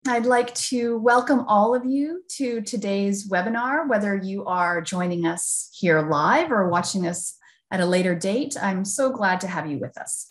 I'd like to welcome all of you to today's webinar, whether you are joining us here live or watching us at a later date. I'm so glad to have you with us.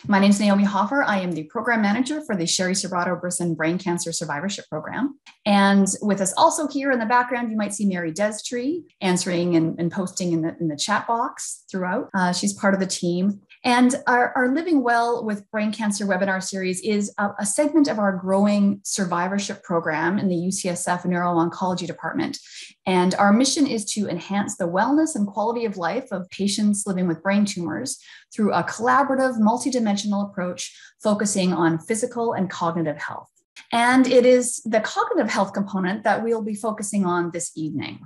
My name is Naomi Hoffer. I am the program manager for the Sheri Sobrato Brisson Brain Cancer Survivorship Program. And with us also here in the background, you might see Mary Destree answering and posting in the chat box throughout. She's part of the team. And our Living Well with Brain Cancer webinar series is a segment of our growing survivorship program in the UCSF Neuro-Oncology Department. And our mission is to enhance the wellness and quality of life of patients living with brain tumors through a collaborative, multidimensional approach focusing on physical and cognitive health. And it is the cognitive health component that we'll be focusing on this evening.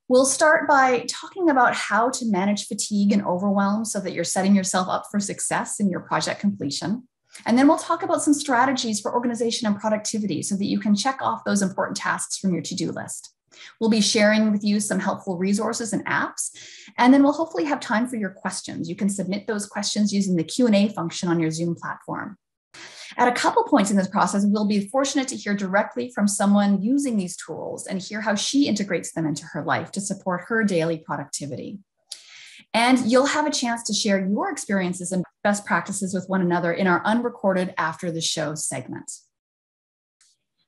We'll start by talking about how to manage fatigue and overwhelm so that you're setting yourself up for success in your project completion. And then we'll talk about some strategies for organization and productivity so that you can check off those important tasks from your to-do list. We'll be sharing with you some helpful resources and apps, and then we'll hopefully have time for your questions. You can submit those questions using the Q&A function on your Zoom platform. At a couple points in this process, we'll be fortunate to hear directly from someone using these tools and hear how she integrates them into her life to support her daily productivity. And you'll have a chance to share your experiences and best practices with one another in our unrecorded after the show segment.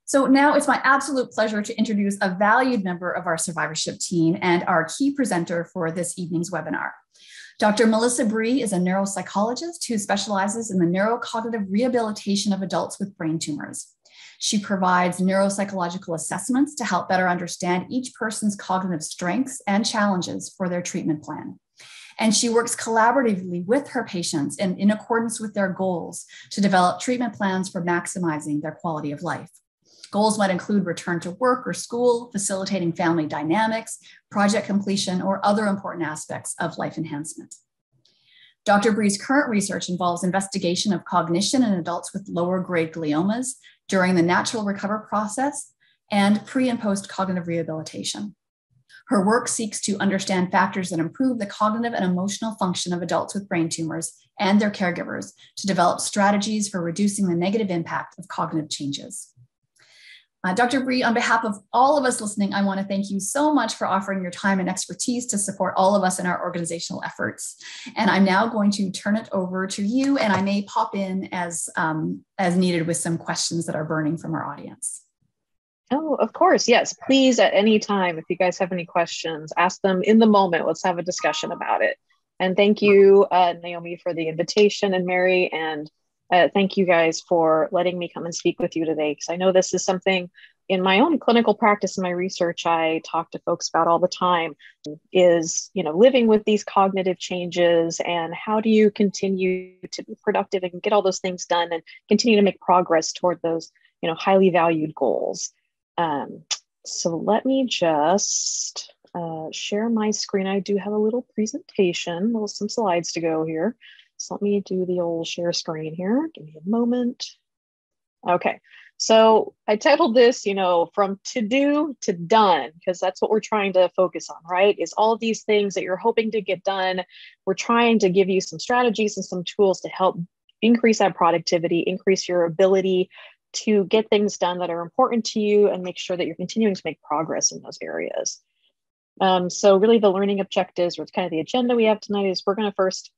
So now it's my absolute pleasure to introduce a valued member of our survivorship team and our key presenter for this evening's webinar. Dr. Melissa Brie is a neuropsychologist who specializes in the neurocognitive rehabilitation of adults with brain tumors. She provides neuropsychological assessments to help better understand each person's cognitive strengths and challenges for their treatment plan. And she works collaboratively with her patients and in accordance with their goals to develop treatment plans for maximizing their quality of life. Goals might include return to work or school, facilitating family dynamics, project completion, or other important aspects of life enhancement. Dr. Brie's current research involves investigation of cognition in adults with lower grade gliomas during the natural recovery process and pre and post cognitive rehabilitation. Her work seeks to understand factors that improve the cognitive and emotional function of adults with brain tumors and their caregivers to develop strategies for reducing the negative impact of cognitive changes. Dr. Brie, on behalf of all of us listening, I want to thank you so much for offering your time and expertise to support all of us in our organizational efforts. And I'm now going to turn it over to you, and I may pop in as needed with some questions that are burning from our audience. Oh, of course. Yes, please, at any time, if you guys have any questions, ask them in the moment. Let's have a discussion about it. And thank you, Naomi, for the invitation, and Mary, and thank you guys for letting me come and speak with you today, because I know this is something in my own clinical practice and my research I talk to folks about all the time is, living with these cognitive changes and how do you continue to be productive and get all those things done and continue to make progress toward those, highly valued goals. So let me just share my screen. I do have a little presentation, some slides to go here. So let me do the old share screen here. Give me a moment. Okay, so I titled this, from to do to done, because that's what we're trying to focus on, right? Is all of these things that you're hoping to get done. We're trying to give you some strategies and some tools to help increase that productivity, increase your ability to get things done that are important to you and make sure that you're continuing to make progress in those areas. So really the learning objectives, or kind of the agenda we have tonight, is we're going to first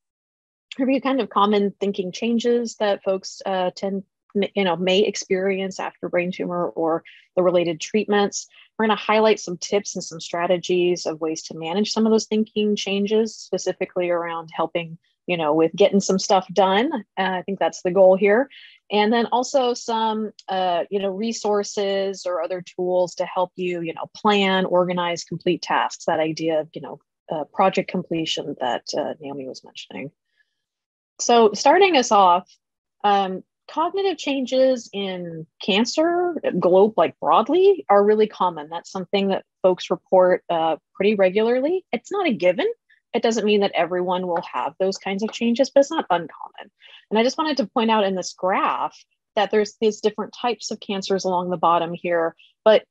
review kind of common thinking changes that folks may experience after brain tumor or the related treatments. We're going to highlight some tips and some strategies of ways to manage some of those thinking changes, specifically around helping, with getting some stuff done. I think that's the goal here. And then also some, resources or other tools to help you, plan, organize, complete tasks, that idea of, project completion that Naomi was mentioning. So starting us off, cognitive changes in cancer, broadly, are really common. That's something that folks report pretty regularly. It's not a given. It doesn't mean that everyone will have those kinds of changes, but it's not uncommon. And I just wanted to point out in this graph that there's these different types of cancers along the bottom here, but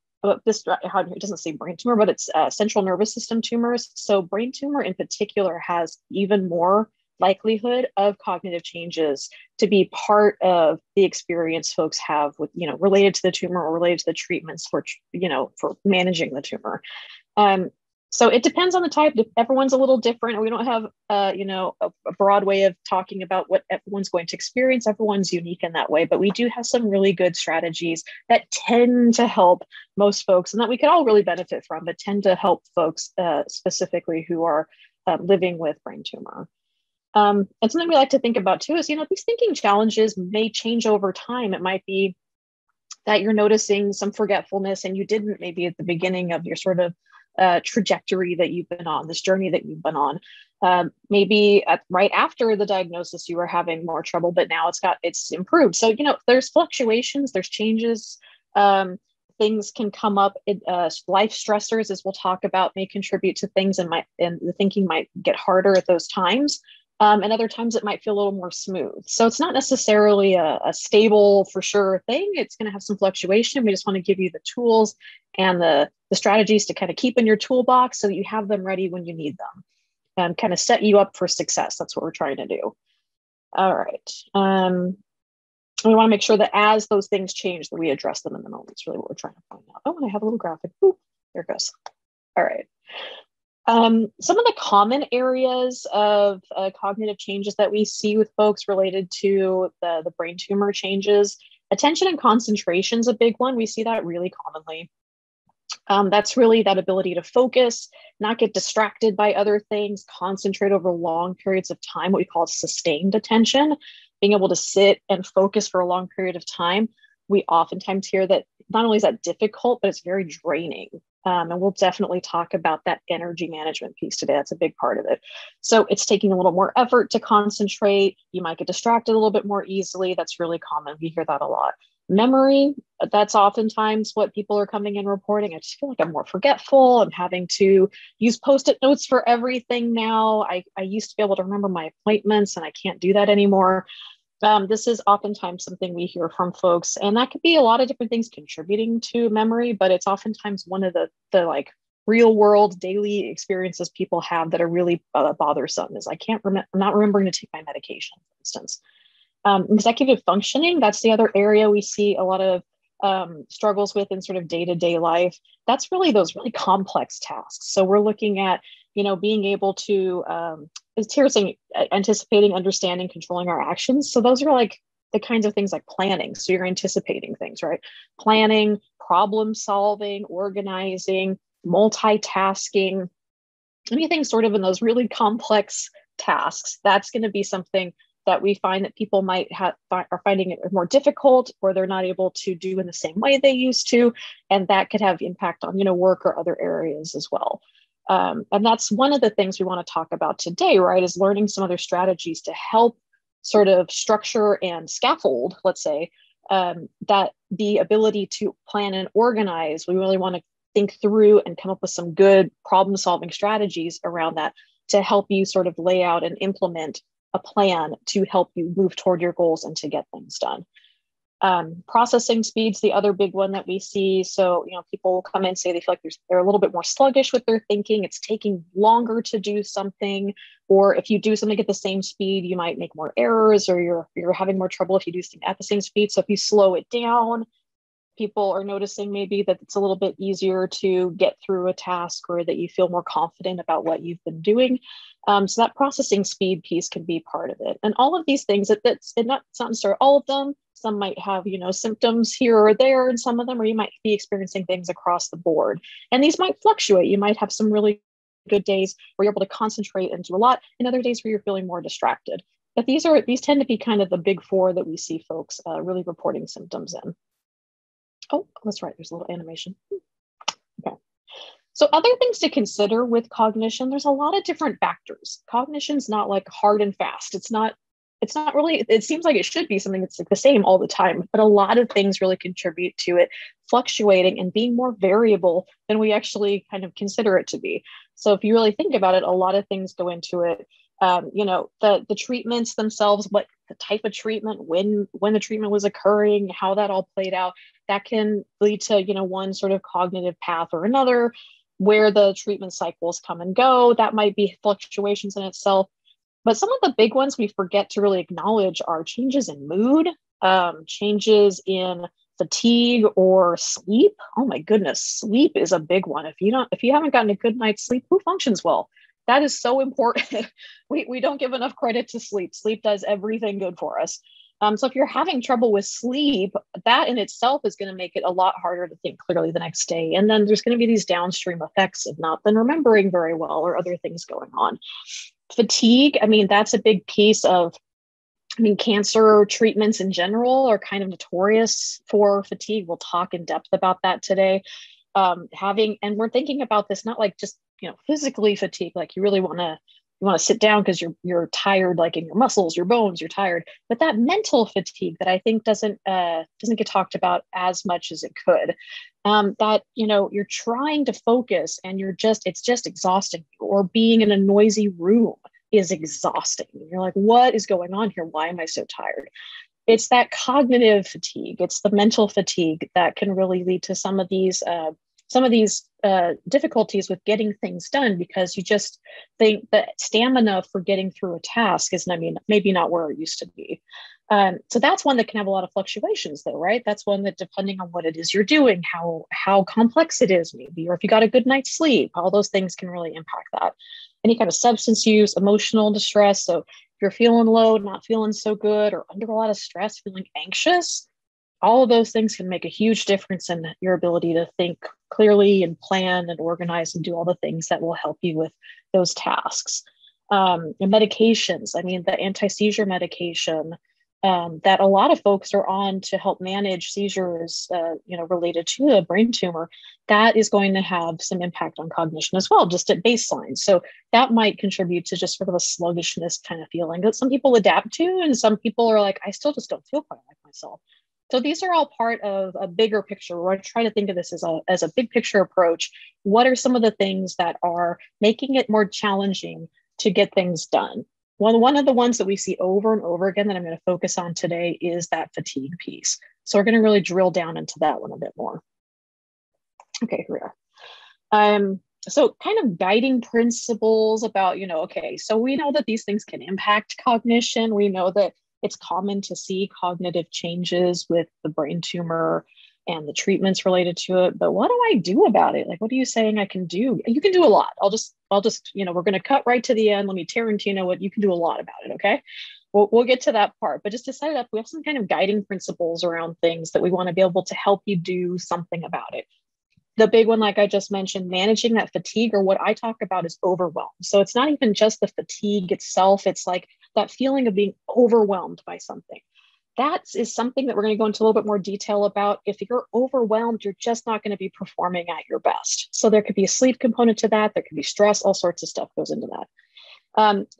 this, it doesn't say brain tumor, but it's central nervous system tumors. So brain tumor in particular has even more likelihood of cognitive changes to be part of the experience folks have with, related to the tumor or related to the treatments for, for managing the tumor. So it depends on the type. Everyone's a little different. We don't have, a broad way of talking about what everyone's going to experience. Everyone's unique in that way, but we do have some really good strategies that tend to help most folks and that we could all really benefit from, but tend to help folks specifically who are living with brain tumor. And something we like to think about too is, these thinking challenges may change over time. It might be that you're noticing some forgetfulness and you didn't maybe at the beginning of your sort of trajectory that you've been on, this journey that you've been on. Maybe right after the diagnosis, you were having more trouble, but now it's improved. So, there's fluctuations, there's changes. Things can come up. Life stressors, as we'll talk about, may contribute to things and the thinking might get harder at those times. And other times it might feel a little more smooth. So it's not necessarily a stable for sure thing. It's going to have some fluctuation. We just want to give you the tools and the strategies to kind of keep in your toolbox so that you have them ready when you need them and kind of set you up for success. That's what we're trying to do. All right. We want to make sure that as those things change, that we address them in the moment. It's really what we're trying to find out. Oh, and I have a little graphic. Ooh, there it goes. All right. Some of the common areas of cognitive changes that we see with folks related to the brain tumor changes, attention and concentration is a big one. We see that really commonly. That's really that ability to focus, not get distracted by other things, concentrate over long periods of time, what we call sustained attention, being able to sit and focus for a long period of time. We oftentimes hear that not only is that difficult, but it's very draining. And we'll definitely talk about that energy management piece today. That's a big part of it. So it's taking a little more effort to concentrate. You might get distracted a little bit more easily. That's really common. We hear that a lot. Memory, that's oftentimes what people are coming in reporting. I just feel like I'm more forgetful. I'm having to use Post-it notes for everything now. I used to be able to remember my appointments and I can't do that anymore. This is oftentimes something we hear from folks, and that could be a lot of different things contributing to memory, but it's oftentimes one of the like real world daily experiences people have that are really bothersome is I'm not remembering to take my medication, for instance. Executive functioning, that's the other area we see a lot of struggles with in sort of day-to-day life. That's really those really complex tasks. So we're looking at, being able to, it's here saying anticipating, understanding, controlling our actions. So those are like the kinds of things like planning. So you're anticipating things, right? Planning, problem solving, organizing, multitasking, anything sort of in those really complex tasks. That's going to be something that we find that people might are finding it more difficult, or they're not able to do in the same way they used to. And that could have impact on, work or other areas as well. And that's one of the things we want to talk about today, right, is learning some other strategies to help sort of structure and scaffold, let's say, that the ability to plan and organize. We really want to think through and come up with some good problem solving strategies around that to help you sort of lay out and implement a plan to help you move toward your goals and to get things done. Processing speed's the other big one that we see. So, people will come in and say they feel like they're a little bit more sluggish with their thinking. It's taking longer to do something, or if you do something at the same speed, you might make more errors, or you're having more trouble if you do something at the same speed. So if you slow it down, people are noticing maybe that it's a little bit easier to get through a task, or that you feel more confident about what you've been doing. So that processing speed piece can be part of it. And all of these things, it's not necessarily all of them. Some might have, symptoms here or there in some of them, or you might be experiencing things across the board. And these might fluctuate. You might have some really good days where you're able to concentrate and do a lot, and other days where you're feeling more distracted. But these tend to be kind of the big four that we see folks really reporting symptoms in. Oh, that's right. There's a little animation. Okay. So other things to consider with cognition, there's a lot of different factors. Cognition's not like hard and fast. It's not really, it seems like it should be something that's like the same all the time, but a lot of things really contribute to it fluctuating and being more variable than we actually kind of consider it to be. So if you really think about it, a lot of things go into it. The treatments themselves, what the type of treatment, when the treatment was occurring, how that all played out, that can lead to, one sort of cognitive path or another, where the treatment cycles come and go. That might be fluctuations in itself. But some of the big ones we forget to really acknowledge are changes in mood, changes in fatigue or sleep. Oh my goodness, sleep is a big one. If you haven't gotten a good night's sleep, who functions well? That is so important. we don't give enough credit to sleep. Sleep does everything good for us. So if you're having trouble with sleep, that in itself is going to make it a lot harder to think clearly the next day. And then there's going to be these downstream effects of not been remembering very well or other things going on. Fatigue, I mean, that's a big piece of, cancer treatments in general are kind of notorious for fatigue. We'll talk in depth about that today. And we're thinking about this, not like just, physically fatigue, like you really want to sit down because you're tired, like in your muscles, your bones, you're tired. But that mental fatigue that I think doesn't get talked about as much as it could. That you're trying to focus and it's just exhausting you, or being in a noisy room is exhausting. You're like, what is going on here? Why am I so tired? It's that cognitive fatigue. It's the mental fatigue that can really lead to some of these difficulties with getting things done, because you just think that stamina for getting through a task is, maybe not where it used to be. So that's one that can have a lot of fluctuations though, right? That's one that, depending on what it is you're doing, how complex it is maybe, or if you got a good night's sleep, all those things can really impact that. Any kind of substance use, emotional distress. So if you're feeling low, not feeling so good, or under a lot of stress, feeling anxious, all of those things can make a huge difference in your ability to think clearly and plan and organize and do all the things that will help you with those tasks. And medications, the anti-seizure medication that a lot of folks are on to help manage seizures, related to a brain tumor, that is going to have some impact on cognition as well, just at baseline. So that might contribute to just sort of a sluggishness kind of feeling that some people adapt to, and some people are like, I still just don't feel quite like myself. So these are all part of a bigger picture. We're trying to think of this as a big picture approach. What are some of the things that are making it more challenging to get things done? One of the ones that we see over and over again that I'm going to focus on today is that fatigue piece. So we're going to really drill down into that one a bit more. Okay, here we are. So kind of guiding principles about, so we know that these things can impact cognition. We know that it's common to see cognitive changes with the brain tumor and the treatments related to it. But what do I do about it? Like, what are you saying I can do? You can do a lot. I'll just, we're going to cut right to the end. Let me Tarantino what you can do a lot about it. Okay. We'll get to that part, but just to set it up, we have some kind of guiding principles around things that we want to be able to help you do something about it. The big one, like I just mentioned, managing that fatigue, or what I talk about is overwhelm. So it's not even just the fatigue itself. It's like that feeling of being overwhelmed by something. That is something that we're going to go into a little bit more detail about. If you're overwhelmed, you're just not going to be performing at your best. So there could be a sleep component to that. There could be stress, all sorts of stuff goes into that.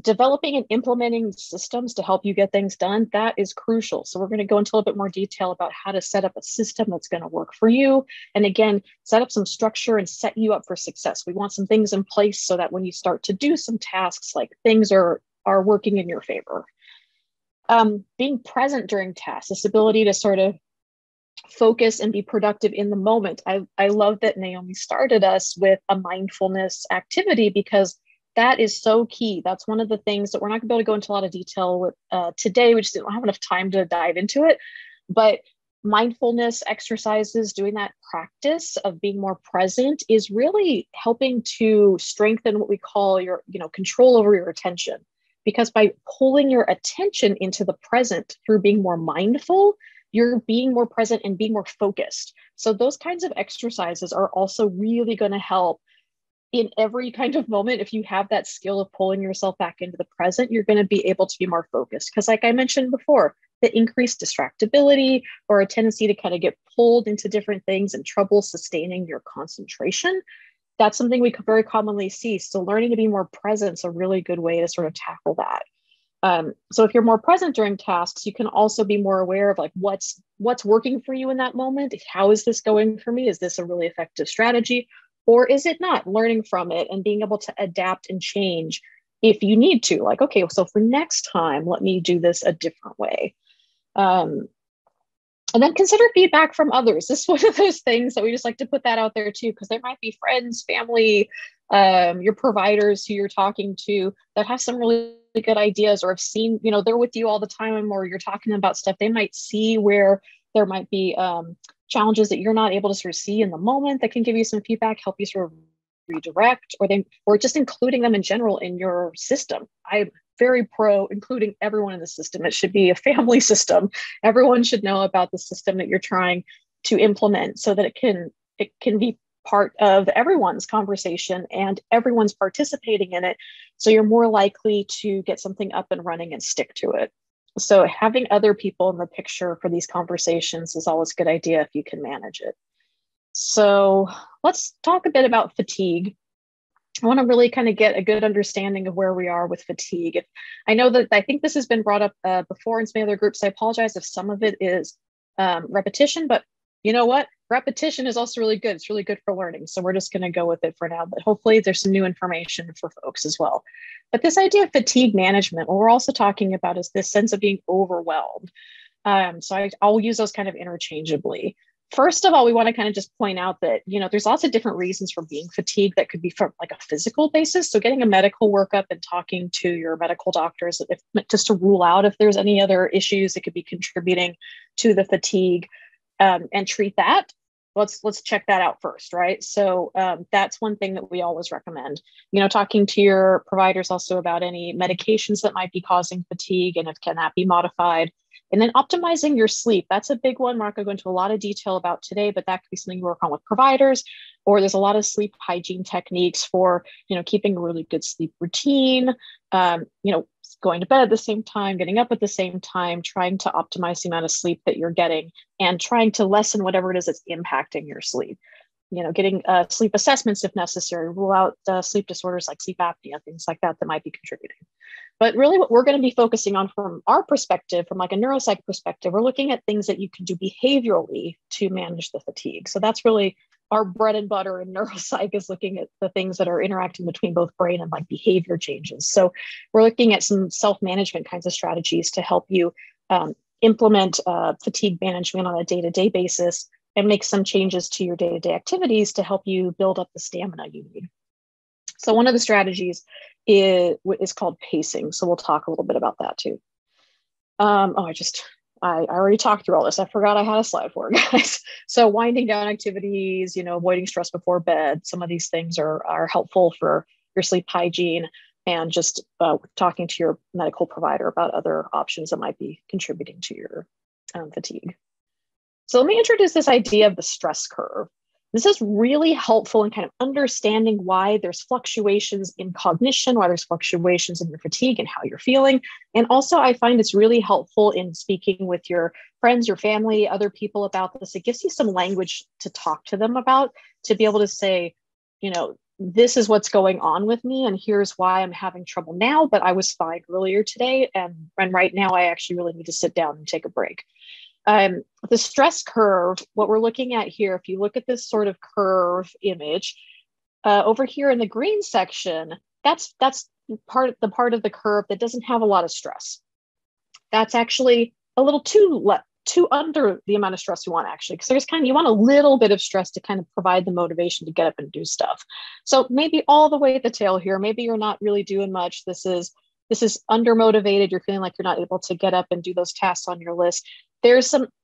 Developing and implementing systems to help you get things done, that is crucial. So we're going to go into a little bit more detail about how to set up a system that's going to work for you. And again, set up some structure and set you up for success. We want some things in place so that when you start to do some tasks, like things are working in your favor. Being present during tasks, this ability to sort of focus and be productive in the moment. I love that Naomi started us with a mindfulness activity, because that is so key. That's one of the things that we're not going to be able to go into a lot of detail with today. We just don't have enough time to dive into it. But mindfulness exercises, doing that practice of being more present, is really helping to strengthen what we call your, control over your attention. Because by pulling your attention into the present through being more mindful, you're being more present and being more focused. So those kinds of exercises are also really going to help in every kind of moment. If you have that skill of pulling yourself back into the present, you're going to be able to be more focused. Because like I mentioned before, the increased distractibility, or a tendency to kind of get pulled into different things and trouble sustaining your concentration, that's something we very commonly see. So learning to be more present is a really good way to sort of tackle that. So if you're more present during tasks, you can also be more aware of like what's working for you in that moment. How is this going for me? Is this a really effective strategy? Or is it not? Learning from it and being able to adapt and change if you need to. Like, okay, so for next time, let me do this a different way. And then consider feedback from others. This is one of those things that we just like to put that out there too, because there might be friends, family, your providers who you're talking to that have some really good ideas, or have seen, they're with you all the time, or you're talking about stuff, they might see where there might be challenges that you're not able to sort of see in the moment that can give you some feedback, help you sort of redirect, or just including them in general in your system. I'm very pro including everyone in the system. It should be a family system. Everyone should know about the system that you're trying to implement so that it can be part of everyone's conversation and everyone's participating in it. So you're more likely to get something up and running and stick to it. So having other people in the picture for these conversations is always a good idea if you can manage it. So let's talk a bit about fatigue. I want to really kind of get a good understanding of where we are with fatigue. I know that I think this has been brought up before in some other groups. I apologize if some of it is repetition, but you know what? Repetition is also really good. It's really good for learning. So we're just going to go with it for now, but hopefully there's some new information for folks as well. But this idea of fatigue management, what we're also talking about is this sense of being overwhelmed. So I'll use those kind of interchangeably. First of all, we want to kind of just point out that, there's lots of different reasons for being fatigued that could be from like a physical basis. So getting a medical workup and talking to your medical doctors, just to rule out if there's any other issues that could be contributing to the fatigue, and treat that. Let's check that out first, right? So that's one thing that we always recommend. Talking to your providers also about any medications that might be causing fatigue and if can that be modified. And then optimizing your sleep. That's a big one. We're not going to go into a lot of detail about today, but that could be something you work on with providers, or there's a lot of sleep hygiene techniques for, keeping a really good sleep routine, going to bed at the same time, getting up at the same time, trying to optimize the amount of sleep that you're getting and trying to lessen whatever it is that's impacting your sleep. Getting sleep assessments if necessary, rule out sleep disorders like sleep apnea, things like that might be contributing. But really what we're going to be focusing on from our perspective, from like a neuropsych perspective, we're looking at things that you can do behaviorally to manage the fatigue. So that's really our bread and butter in neuropsych, is looking at the things that are interacting between both brain and like behavior changes. So we're looking at some self-management kinds of strategies to help you implement fatigue management on a day-to-day basis and make some changes to your day-to-day activities to help you build up the stamina you need. So one of the strategies is called pacing. So we'll talk a little bit about that too. I already talked through all this. I forgot I had a slide for it, guys. So winding down activities, avoiding stress before bed. Some of these things are helpful for your sleep hygiene, and just talking to your medical provider about other options that might be contributing to your fatigue. So let me introduce this idea of the stress curve. This is really helpful in kind of understanding why there's fluctuations in cognition, why there's fluctuations in your fatigue and how you're feeling. And also I find it's really helpful in speaking with your friends, your family, other people about this. It gives you some language to talk to them about, to be able to say, this is what's going on with me, and here's why I'm having trouble now, but I was fine earlier today. And right now I actually really need to sit down and take a break. The stress curve, what we're looking at here, if you look at this sort of curve image, over here in the green section, that's part of the curve that doesn't have a lot of stress. That's actually a little too under the amount of stress you want, actually, because you want a little bit of stress to kind of provide the motivation to get up and do stuff. So maybe all the way at the tail here, maybe you're not really doing much. This is undermotivated. You're feeling like you're not able to get up and do those tasks on your list.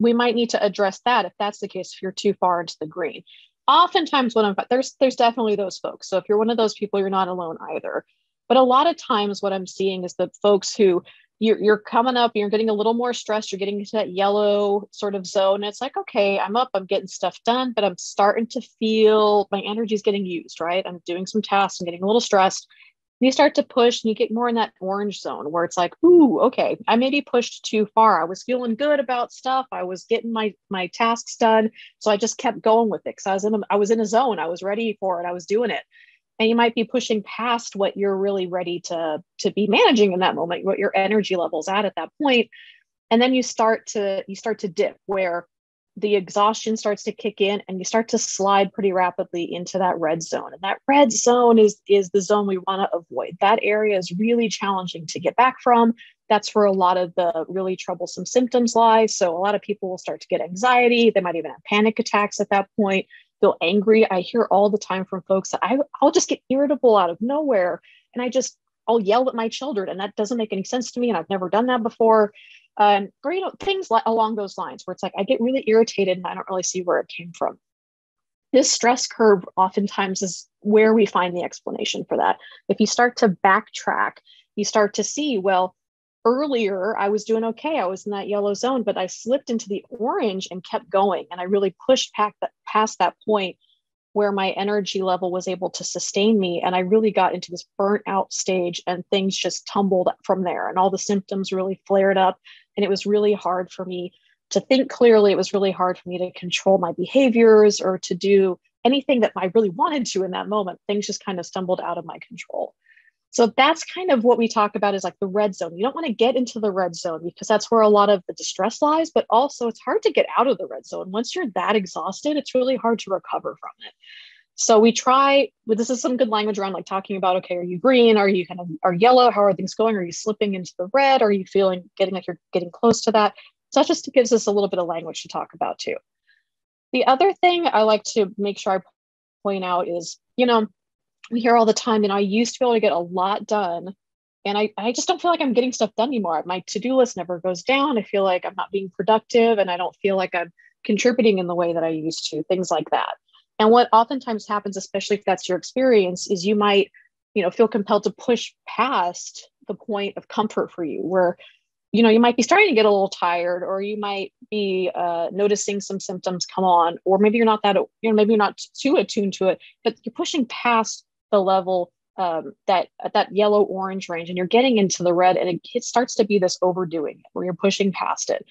We might need to address that if that's the case, if you're too far into the green. Oftentimes there's definitely those folks. So if you're one of those people, you're not alone either. But a lot of times what I'm seeing is that folks who you're coming up, you're getting a little more stressed, you're getting into that yellow sort of zone. And it's like, okay, I'm up, I'm getting stuff done, but I'm starting to feel my energy is getting used, right? I'm doing some tasks, I'm getting a little stressed. You start to push and you get more in that orange zone where it's like, ooh, okay, I maybe pushed too far. I was feeling good about stuff. I was getting my tasks done. So I just kept going with it because I was in a zone. I was ready for it. I was doing it. And you might be pushing past what you're really ready to be managing in that moment, what your energy level's at that point. And then you start to dip, where the exhaustion starts to kick in and you start to slide pretty rapidly into that red zone. And that red zone is the zone we want to avoid. That area is really challenging to get back from. That's where a lot of the really troublesome symptoms lie. So a lot of people will start to get anxiety. They might even have panic attacks at that point, feel angry. I hear all the time from folks that I'll just get irritable out of nowhere. And I'll yell at my children, and that doesn't make any sense to me, and I've never done that before. Or, you know, things along those lines where it's like, I get really irritated and I don't really see where it came from. This stress curve oftentimes is where we find the explanation for that. If you start to backtrack, you start to see, well, earlier I was doing okay. I was in that yellow zone, but I slipped into the orange and kept going. And I really pushed past that point where my energy level was able to sustain me. And I really got into this burnt out stage, and things just tumbled from there. And all the symptoms really flared up. And it was really hard for me to think clearly. It was really hard for me to control my behaviors or to do anything that I really wanted to in that moment. Things just kind of stumbled out of my control. So that's kind of what we talk about, is like the red zone. You don't want to get into the red zone because that's where a lot of the distress lies, but also it's hard to get out of the red zone. Once you're that exhausted, it's really hard to recover from it. So we try, this is some good language around like talking about, okay, are you green? Are you kind of, are yellow? How are things going? Are you slipping into the red? Are you getting like you're getting close to that? So that just gives us a little bit of language to talk about too. The other thing I like to make sure I point out is, you know, we hear all the time, and I used to be able to get a lot done, and I just don't feel like I'm getting stuff done anymore. My to-do list never goes down. I feel like I'm not being productive, and I don't feel like I'm contributing in the way that I used to, things like that. And what oftentimes happens, especially if that's your experience, is you might, you know, feel compelled to push past the point of comfort for you, where, you know, you might be starting to get a little tired, or you might be noticing some symptoms come on, or maybe you're not that, you know, maybe you're not too attuned to it, but you're pushing past the level that yellow orange range, and you're getting into the red, and it starts to be this overdoing where you're pushing past it.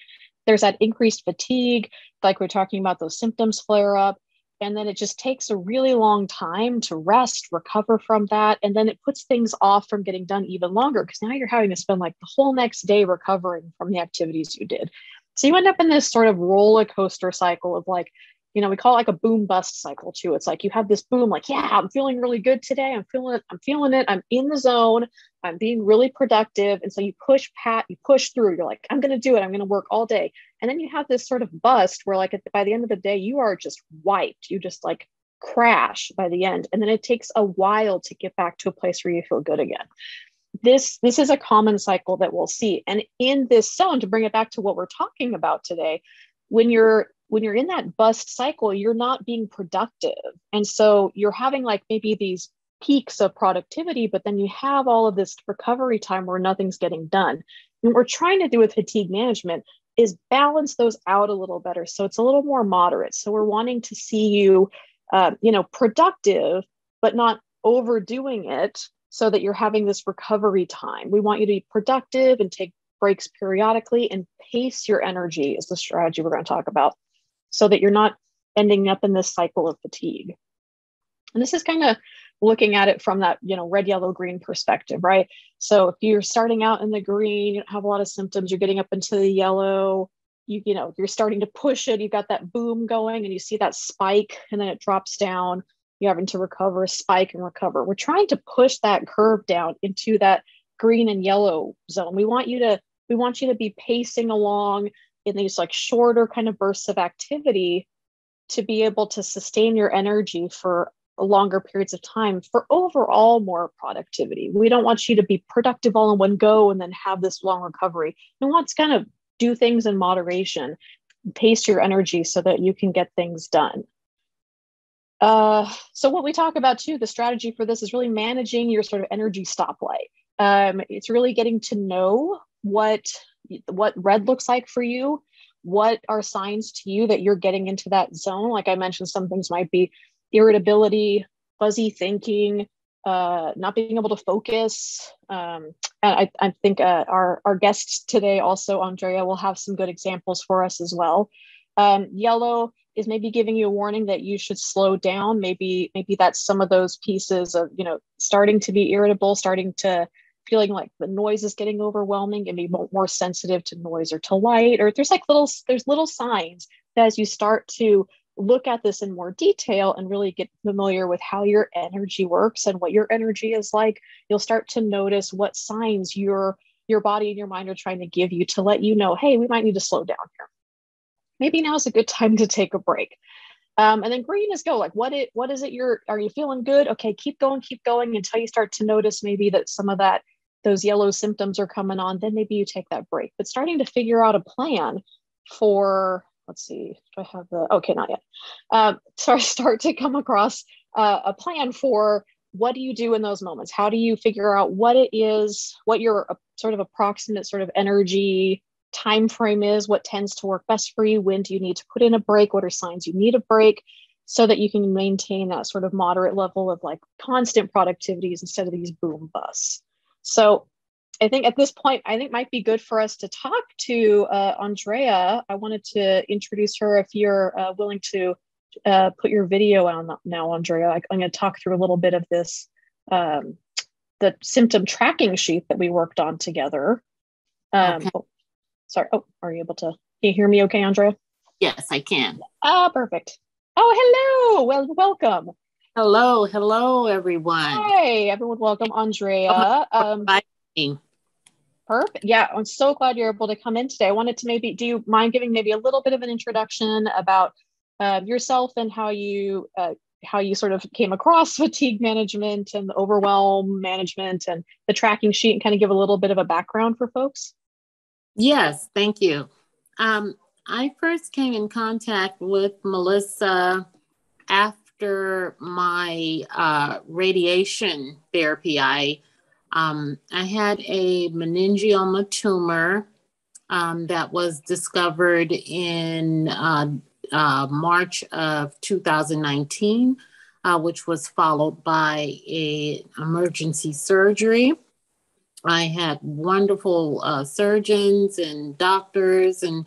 There's that increased fatigue, like we're talking about, those symptoms flare up, and then it just takes a really long time to rest, recover from that, and then it puts things off from getting done even longer, because now you're having to spend like the whole next day recovering from the activities you did. So you end up in this sort of roller coaster cycle of like, you know, we call it like a boom bust cycle too. It's like you have this boom, like, yeah, I'm feeling really good today. I'm feeling it. I'm in the zone. I'm being really productive. And so you push through. You're like, I'm going to do it. I'm going to work all day. And then you have this sort of bust where like by the end of the day, you are just wiped. You just like crash by the end. And then it takes a while to get back to a place where you feel good again. This is a common cycle that we'll see. And in this zone, to bring it back to what we're talking about today, when you're in that bust cycle, you're not being productive. And so you're having like maybe these peaks of productivity, but then you have all of this recovery time where nothing's getting done. And what we're trying to do with fatigue management is balance those out a little better, so it's a little more moderate. So we're wanting to see you, you know, productive, but not overdoing it, so that you're having this recovery time. We want you to be productive and take breaks periodically, and pace your energy is the strategy we're going to talk about, so that you're not ending up in this cycle of fatigue. And this is kind of looking at it from that, you know, red, yellow, green perspective, right? So if you're starting out in the green, you don't have a lot of symptoms, you're getting up into the yellow, you know, you're starting to push it, you've got that boom going, and you see that spike, and then it drops down, you're having to recover, spike and recover. We're trying to push that curve down into that green and yellow zone. We want you to be pacing along in these like shorter kind of bursts of activity to be able to sustain your energy for longer periods of time for overall more productivity. We don't want you to be productive all in one go and then have this long recovery. We want to kind of do things in moderation, pace your energy so that you can get things done. So what we talk about too, the strategy for this is really managing your sort of energy stoplight. It's really getting to know what red looks like for you. What are signs to you that you're getting into that zone? Like I mentioned, some things might be irritability, fuzzy thinking, not being able to focus. And I think our guest today, also Andrea, will have some good examples for us as well. Yellow is maybe giving you a warning that you should slow down. Maybe that's some of those pieces of, you know, starting to be irritable, starting to feeling like the noise is getting overwhelming, and be more sensitive to noise or to light, or there's little signs that as you start to look at this in more detail and really get familiar with how your energy works and what your energy is like, you'll start to notice what signs your body and your mind are trying to give you to let you know, hey, we might need to slow down here. Maybe now is a good time to take a break. And then green is go. Like what is it are you feeling good? Okay, keep going until you start to notice maybe that some of those yellow symptoms are coming on. Then maybe you take that break. But starting to figure out a plan for, let's see, do I have okay, not yet. Start to come across a plan for what do you do in those moments? How do you figure out what it is, what your sort of approximate sort of energy time frame is, what tends to work best for you, when do you need to put in a break, what are signs you need a break, so that you can maintain that sort of moderate level of like constant productivities instead of these boom busts. So I think at this point, I think it might be good for us to talk to Andrea. I wanted to introduce her if you're willing to put your video on now, Andrea. I'm going to talk through a little bit of this, the symptom tracking sheet that we worked on together. Okay. Sorry. Oh, are you able to, can you hear me okay, Andrea? Yes, I can. Perfect. Oh, hello. Well, welcome. Hello, everyone. Hi, everyone. Welcome, Andrea. Perfect. Yeah, I'm so glad you're able to come in today. I wanted to do you mind giving maybe a little bit of an introduction about yourself and how you sort of came across fatigue management and the overwhelm management and the tracking sheet, and kind of give a little bit of a background for folks? Yes, thank you. I first came in contact with Melissa after my radiation therapy. I had a meningioma tumor that was discovered in March of 2019, which was followed by an emergency surgery. I had wonderful surgeons and doctors, and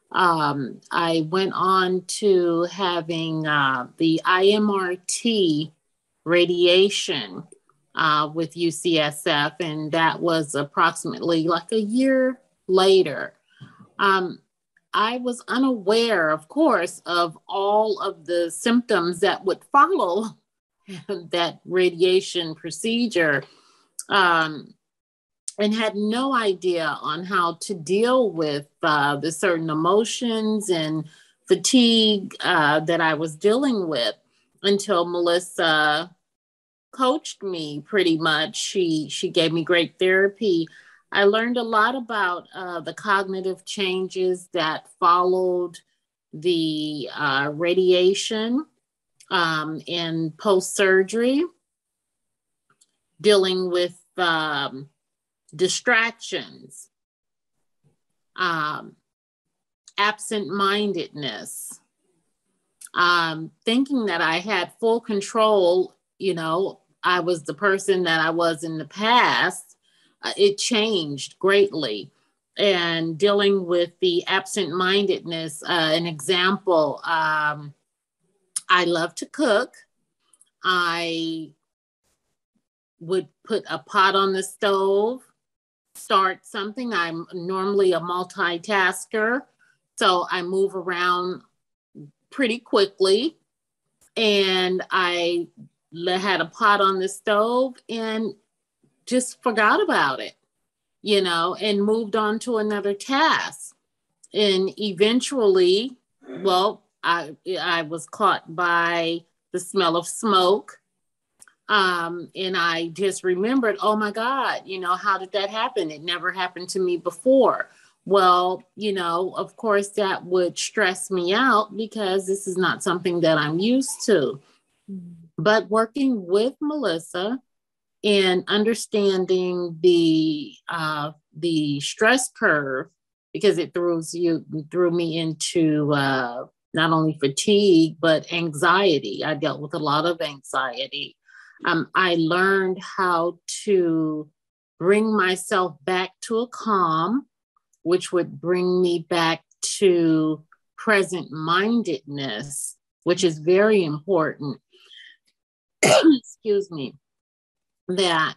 I went on to having the IMRT radiation with UCSF, and that was approximately like a year later. I was unaware, of course, of all of the symptoms that would follow that radiation procedure. And had no idea on how to deal with the certain emotions and fatigue that I was dealing with until Melissa coached me pretty much. She gave me great therapy. I learned a lot about the cognitive changes that followed the radiation and post-surgery, dealing with distractions, absent-mindedness, thinking that I had full control. I was the person that I was in the past. It changed greatly. And dealing with the absent-mindedness, an example, I love to cook. I would put a pot on the stove, start something. I'm normally a multitasker, so I move around pretty quickly. And I had a pot on the stove and just forgot about it, and moved on to another task. And eventually, I was caught by the smell of smoke. And I just remembered, oh my God, how did that happen? It never happened to me before. Well, of course that would stress me out because this is not something that I'm used to. But working with Melissa and understanding the stress curve, because it threw me into not only fatigue, but anxiety. I dealt with a lot of anxiety. I learned how to bring myself back to a calm, which would bring me back to present mindedness, which is very important. Excuse me. That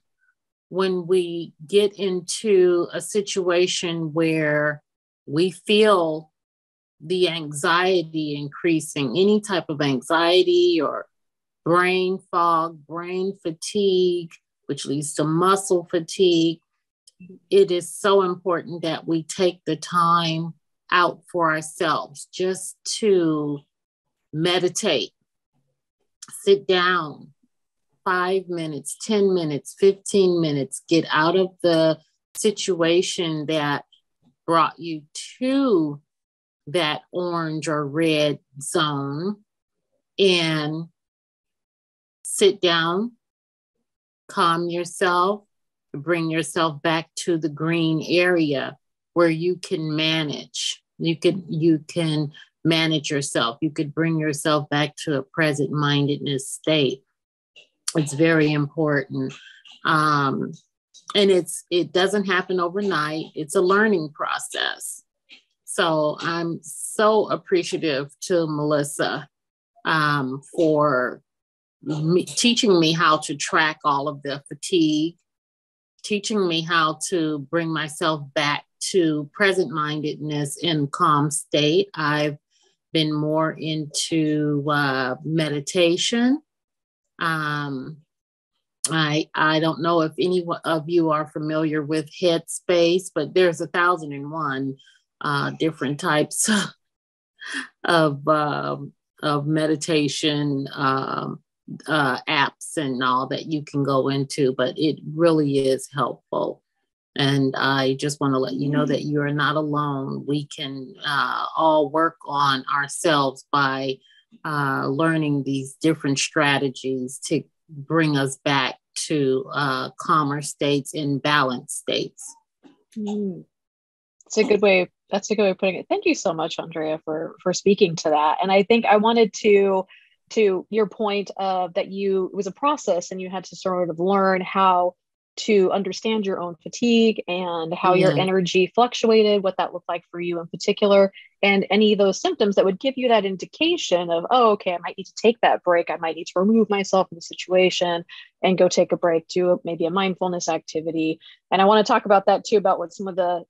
when we get into a situation where we feel the anxiety increasing, any type of anxiety or brain fog, brain fatigue, which leads to muscle fatigue, it is so important that we take the time out for ourselves just to meditate, sit down 5 minutes, 10 minutes, 15 minutes, get out of the situation that brought you to that orange or red zone and sit down, calm yourself, bring yourself back to the green area where you can manage. You can manage yourself. You could bring yourself back to a present mindedness state. It's very important. And it doesn't happen overnight. It's a learning process. So I'm so appreciative to Melissa for teaching me how to track all of the fatigue, teaching me how to bring myself back to present mindedness and calm state. I've been more into meditation. I don't know if any of you are familiar with Headspace, but there's 1,001 different types of meditation apps and all that you can go into, but it really is helpful. And I just want to let you know that you are not alone. We can all work on ourselves by learning these different strategies to bring us back to calmer states and balanced states. That's a good way of putting it. Thank you so much, Andrea, for speaking to that. And I think I wanted to your point of that it was a process and you had to sort of learn how to understand your own fatigue and how your energy fluctuated, what that looked like for you in particular, and any of those symptoms that would give you that indication of, oh, okay, I might need to take that break. I might need to remove myself from the situation and go take a break, do maybe a mindfulness activity. And I want to talk about that too, about what some of the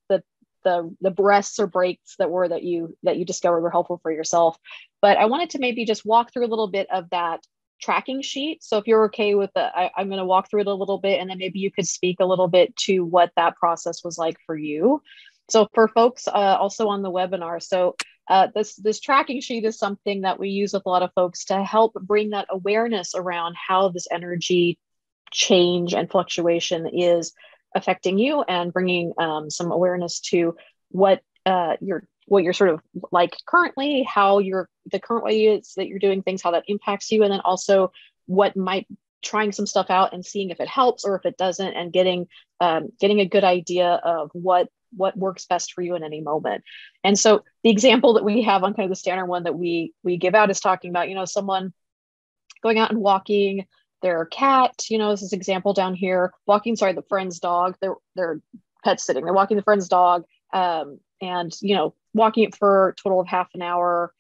breaths or breaks that you discovered were helpful for yourself. But I wanted to maybe just walk through a little bit of that tracking sheet. So if you're okay with it, I'm going to walk through it a little bit, and then maybe you could speak a little bit to what that process was like for you. So for folks also on the webinar, so this tracking sheet is something that we use with a lot of folks to help bring that awareness around how this energy change and fluctuation is affecting you, and bringing some awareness to what you're sort of like currently, how the current way is that you're doing things, how that impacts you, and then also what might trying some stuff out and seeing if it helps or if it doesn't, and getting a good idea of what works best for you in any moment. And so the example that we have on kind of the standard one that we give out is talking about, someone going out and walking their cat, this is example down here, the friend's dog, they're pet sitting, they're walking the friend's dog, and walking it for a total of half an hour,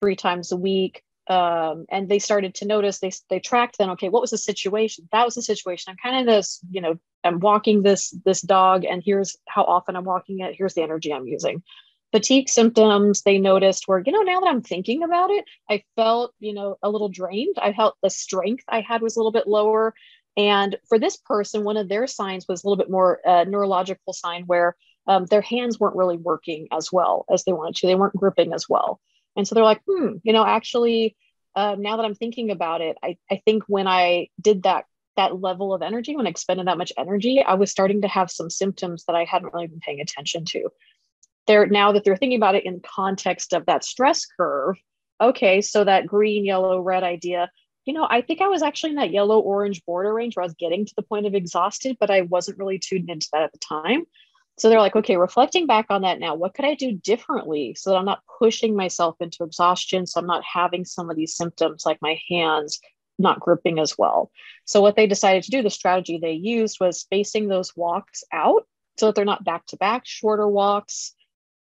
3 times a week. And they started to notice, they tracked then, okay, what was the situation? That was the situation. I'm kind of this, I'm walking this dog, and here's how often I'm walking it. Here's the energy I'm using. Fatigue symptoms they noticed were, now that I'm thinking about it, I felt, a little drained. I felt the strength I had was a little bit lower. And for this person, one of their signs was a little bit more neurological sign where their hands weren't really working as well as they wanted to. They weren't gripping as well. And so they're like, actually, now that I'm thinking about it, I think when I did that level of energy, when I expended that much energy, I was starting to have some symptoms that I hadn't really been paying attention to. Now that they're thinking about it in context of that stress curve, okay, so that green, yellow, red idea, I think I was actually in that yellow, orange border range where I was getting to the point of exhausted, but I wasn't really tuned into that at the time. So they're like, okay, reflecting back on that now, what could I do differently so that I'm not pushing myself into exhaustion, so I'm not having some of these symptoms like my hands not gripping as well. So what they decided to do, the strategy they used was spacing those walks out so that they're not back-to-back, shorter walks,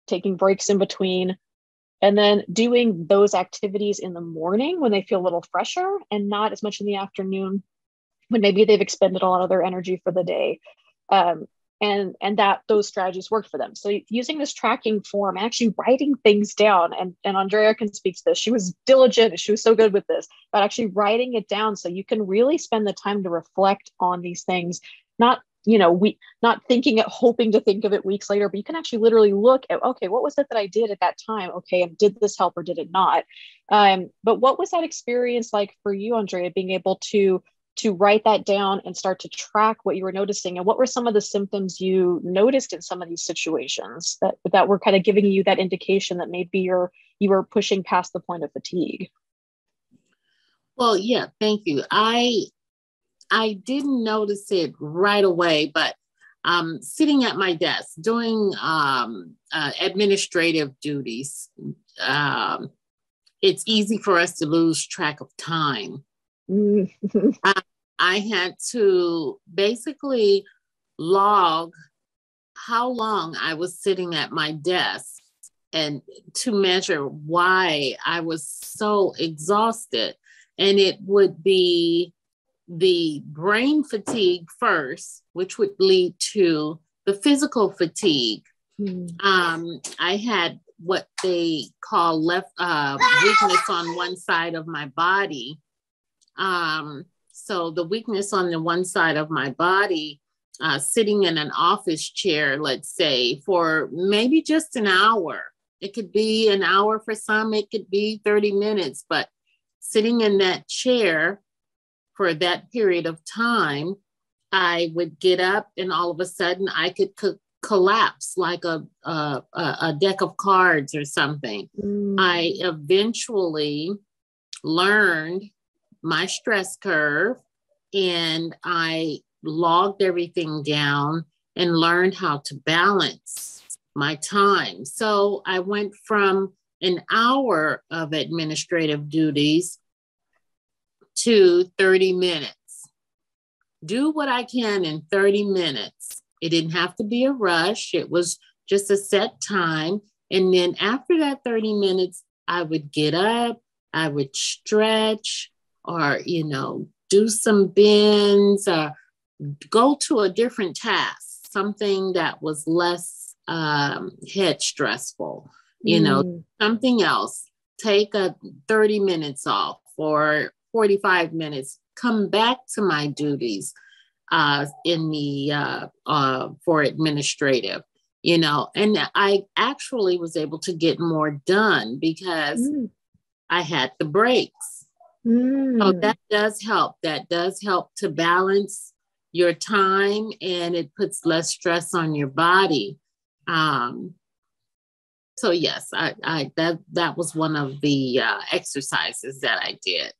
taking breaks in between, and then doing those activities in the morning when they feel a little fresher, and not as much in the afternoon when maybe they've expended a lot of their energy for the day. And that those strategies worked for them. So using this tracking form, actually writing things down, and Andrea can speak to this. She was diligent. She was so good with this, but actually writing it down so you can really spend the time to reflect on these things, not we not thinking it, hoping to think of it weeks later, but you can actually literally look at, okay, what was it that I did at that time? Okay, and did this help or did it not? But what was that experience like for you, Andrea, being able to write that down and start to track what you were noticing? And what were some of the symptoms you noticed in some of these situations that were kind of giving you that indication that maybe you were pushing past the point of fatigue? Well, yeah, thank you. I didn't notice it right away, but sitting at my desk doing administrative duties, it's easy for us to lose track of time. I had to basically log how long I was sitting at my desk and to measure why I was so exhausted. And it would be the brain fatigue first, which would lead to the physical fatigue. I had what they call weakness on one side of my body. So the weakness on the one side of my body, sitting in an office chair, let's say, for maybe just an hour. It could be an hour for some, it could be 30 minutes, but sitting in that chair for that period of time, I would get up and all of a sudden I could collapse like a deck of cards or something. I eventually learned my stress curve and I logged everything down and learned how to balance my time. So I went from an hour of administrative duties to 30 minutes. Do what I can in 30 minutes. It didn't have to be a rush. It was just a set time. And then after that 30 minutes, I would get up, I would stretch or, do some bends or go to a different task, something that was less head stressful, something else. Take 30 minutes off or 45 minutes, come back to my duties for administrative, and I actually was able to get more done because I had the breaks. So that does help. That does help to balance your time and it puts less stress on your body. So yes, that was one of the exercises that I did.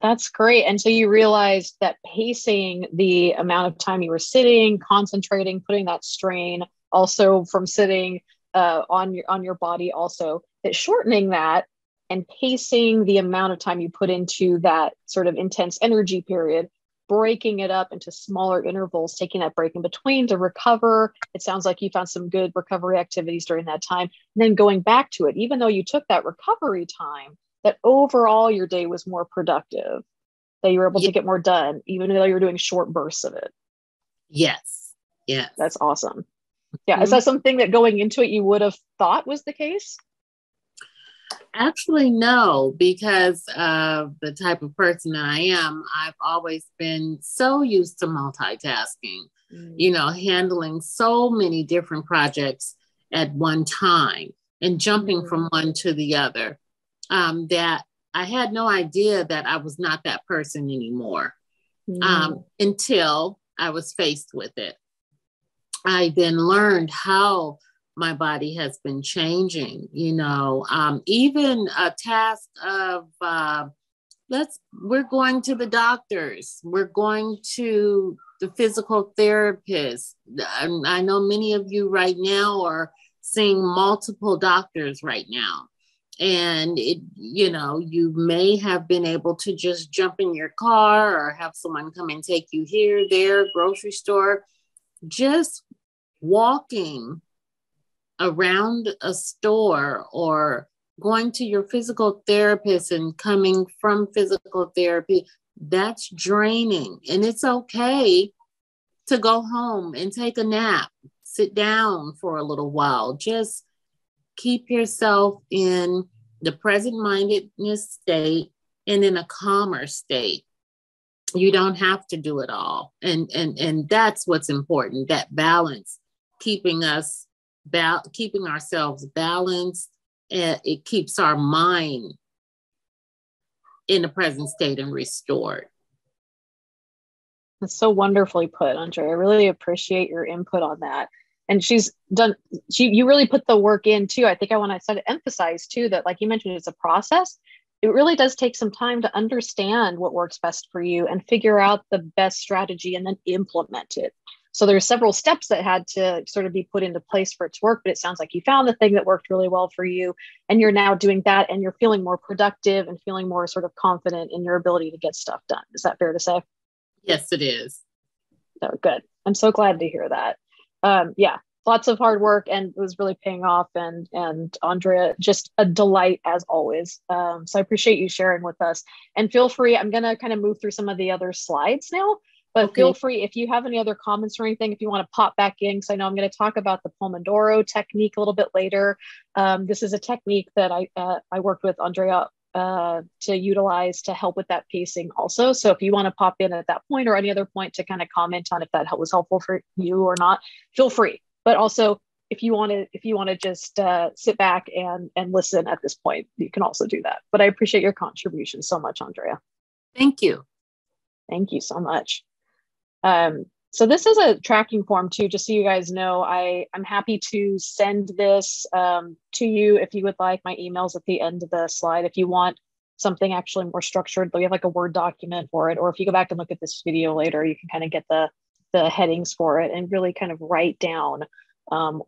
That's great. And so you realized that pacing the amount of time you were sitting, concentrating, putting that strain also from sitting on your body, also that shortening that and pacing the amount of time you put into that sort of intense energy period, breaking it up into smaller intervals, taking that break in between to recover. It sounds like you found some good recovery activities during that time, and then going back to it, even though you took that recovery time, that overall your day was more productive, that you were able to get more done, even though you're doing short bursts of it. Yes. Yes. That's awesome. Yeah. Is that something that going into it you would have thought was the case? Actually, no, because of the type of person that I am. I've always been so used to multitasking, handling so many different projects at one time and jumping from one to the other, that I had no idea that I was not that person anymore until I was faced with it. I then learned how my body has been changing, even a task of, we're going to the doctors, we're going to the physical therapist. I know many of you right now are seeing multiple doctors right now. And you may have been able to just jump in your car or have someone come and take you here, there, grocery store, just walking around a store or going to your physical therapist and coming from physical therapy, that's draining. And it's okay to go home and take a nap, sit down for a little while. Just keep yourself in the present-mindedness state and in a calmer state. You don't have to do it all. And that's what's important, that balance, keeping ourselves balanced. And it keeps our mind in the present state and restored. That's so wonderfully put, Andrea. I really appreciate your input on that. And you really put the work in too. I think I want to emphasize too, that like you mentioned, it's a process. It really does take some time to understand what works best for you and figure out the best strategy and then implement it. So there's several steps that had to sort of be put into place for it to work, but it sounds like you found the thing that worked really well for you, and you're now doing that, and you're feeling more productive and feeling more sort of confident in your ability to get stuff done. Is that fair to say? Yes, it is. Oh, good. I'm so glad to hear that. Yeah, lots of hard work, and it was really paying off. And Andrea, just a delight as always. So I appreciate you sharing with us. And feel free, I'm going to kind of move through some of the other slides now, but feel free if you have any other comments or anything, if you want to pop back in, because I know I'm going to talk about the Pomodoro technique a little bit later. This is a technique that I worked with Andrea to utilize to help with that pacing also. So if you want to pop in at that point or any other point to kind of comment on if that was helpful for you or not, feel free. But also if you want to just sit back and listen at this point, you can also do that. But I appreciate your contribution so much, Andrea. Thank you. Thank you so much. So this is a tracking form too, just so you guys know. I'm happy to send this to you if you would like. My email's at the end of the slide. If you want something actually more structured, we have like a Word document for it. Or if you go back and look at this video later, you can kind of get the headings for it and really kind of write down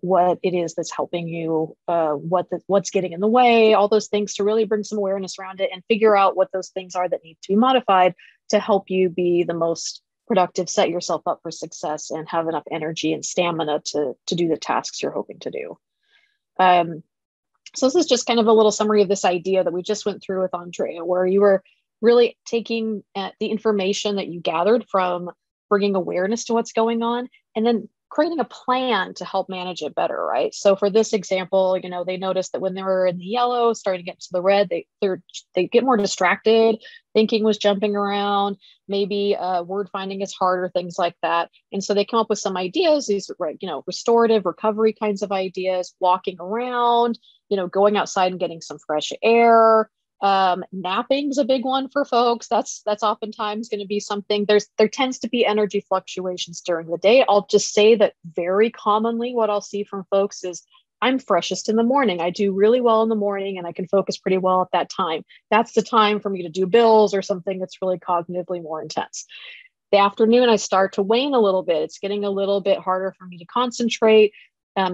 what it is that's helping you, what's getting in the way, all those things, to really bring some awareness around it and figure out what those things are that need to be modified to help you be the most productive, set yourself up for success, and have enough energy and stamina to do the tasks you're hoping to do. So this is just kind of a little summary of this idea that we just went through with Andrea, where you were really taking the information that you gathered from bringing awareness to what's going on and then creating a plan to help manage it better, right? So for this example, they noticed that when they were in the yellow, starting to get to the red, they get more distracted, thinking was jumping around, maybe word finding is harder, things like that. And so they come up with some ideas, these restorative recovery kinds of ideas, walking around, going outside and getting some fresh air. Napping is a big one for folks. That's oftentimes going to be something. There tends to be energy fluctuations during the day. I'll just say that very commonly what I'll see from folks is I'm freshest in the morning. I do really well in the morning and I can focus pretty well at that time. That's the time for me to do bills or something that's really cognitively more intense. The afternoon, I start to wane a little bit. It's getting a little bit harder for me to concentrate.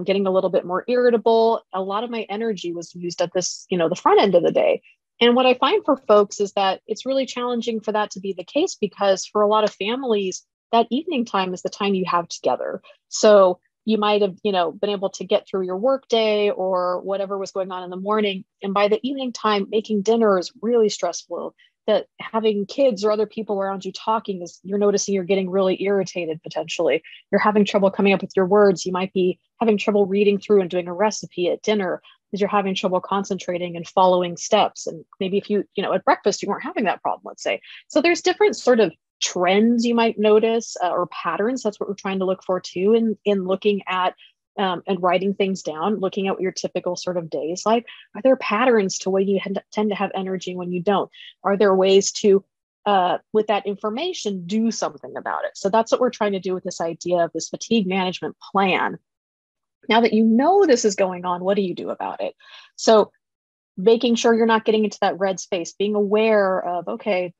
Getting a little bit more irritable. A lot of my energy was used at this, the front end of the day. And what I find for folks is that it's really challenging for that to be the case, because for a lot of families, that evening time is the time you have together. So you might have, been able to get through your work day or whatever was going on in the morning. And by the evening time, making dinner is really stressful. That having kids or other people around you talking is, you're noticing you're getting really irritated potentially. You're having trouble coming up with your words. You might be having trouble reading through and doing a recipe at dinner because you're having trouble concentrating and following steps. And maybe if you at breakfast, you weren't having that problem, let's say. So there's different sort of trends you might notice or patterns. That's what we're trying to look for too in looking at and writing things down, looking at what your typical sort of day is like. Are there patterns to when you tend to have energy and when you don't? Are there ways to, with that information, do something about it? So that's what we're trying to do with this idea of this fatigue management plan. Now that you know this is going on, what do you do about it? So making sure you're not getting into that red space, being aware of, okay,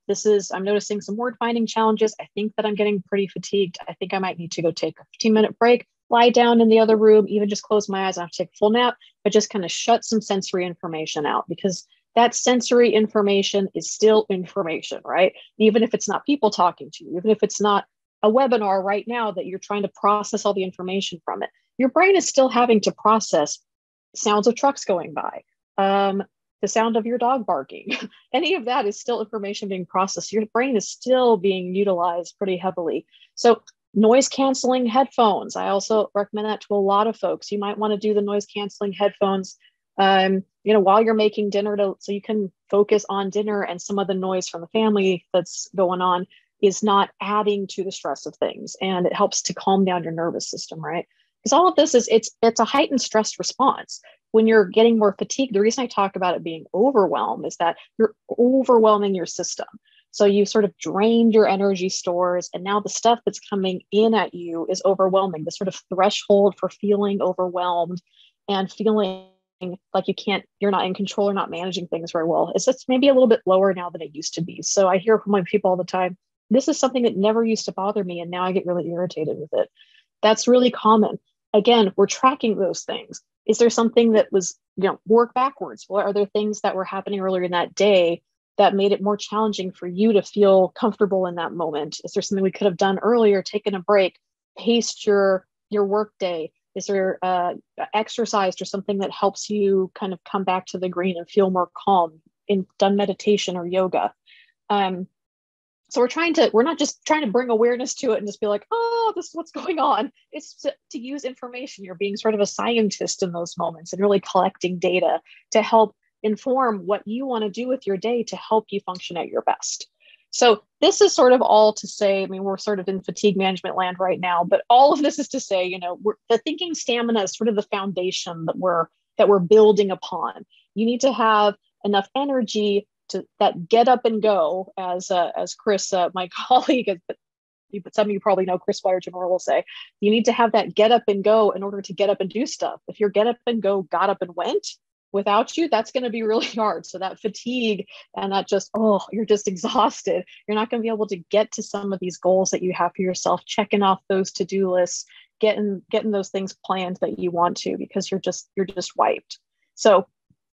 I'm noticing some word finding challenges. I think that I'm getting pretty fatigued. I think I might need to go take a 15-minute break, lie down in the other room, even just close my eyes. I have to take a full nap, but just kind of shut some sensory information out, because that sensory information is still information, right? Even if it's not people talking to you, even if it's not a webinar right now that you're trying to process all the information from it, your brain is still having to process sounds of trucks going by, the sound of your dog barking. Any of that is still information being processed. Your brain is still being utilized pretty heavily. So noise canceling headphones. I also recommend that to a lot of folks. You might want to do the noise canceling headphones, while you're making dinner so you can focus on dinner and some of the noise from the family that's going on. is not adding to the stress of things. And it helps to calm down your nervous system, right? Because all of this is, it's a heightened stress response. When you're getting more fatigued, the reason I talk about it being overwhelmed is that you're overwhelming your system. So you sort of drained your energy stores, and now the stuff that's coming in at you is overwhelming. The sort of threshold for feeling overwhelmed and feeling like you're not in control or not managing things very well, it's maybe a little bit lower now than it used to be. So I hear from my people all the time, this is something that never used to bother me, and now I get really irritated with it. That's really common. Again, we're tracking those things. Is there something that was, work backwards? Well, are there things that were happening earlier in that day that made it more challenging for you to feel comfortable in that moment? Is there something we could have done earlier, taken a break, paced your work day? Is there exercised or something that helps you kind of come back to the green and feel more calm, done meditation or yoga? So we're not just trying to bring awareness to it and just be like, oh, this is what's going on. It's to use information. You're being sort of a scientist in those moments and really collecting data to help inform what you want to do with your day to help you function at your best. So this is sort of all to say, we're sort of in fatigue management land right now, but all of this is to say, the thinking stamina is sort of the foundation that we're building upon. You need to have enough energy to that get up and go, as Chris, my colleague, but some of you probably know Chris Wire General will say, you need to have that get up and go in order to get up and do stuff. If your get up and go got up and went without you, that's going to be really hard. So that fatigue and that you're just exhausted. You're not going to be able to get to some of these goals that you have for yourself, checking off those to-do lists, getting those things planned that you want to, because you're just wiped. So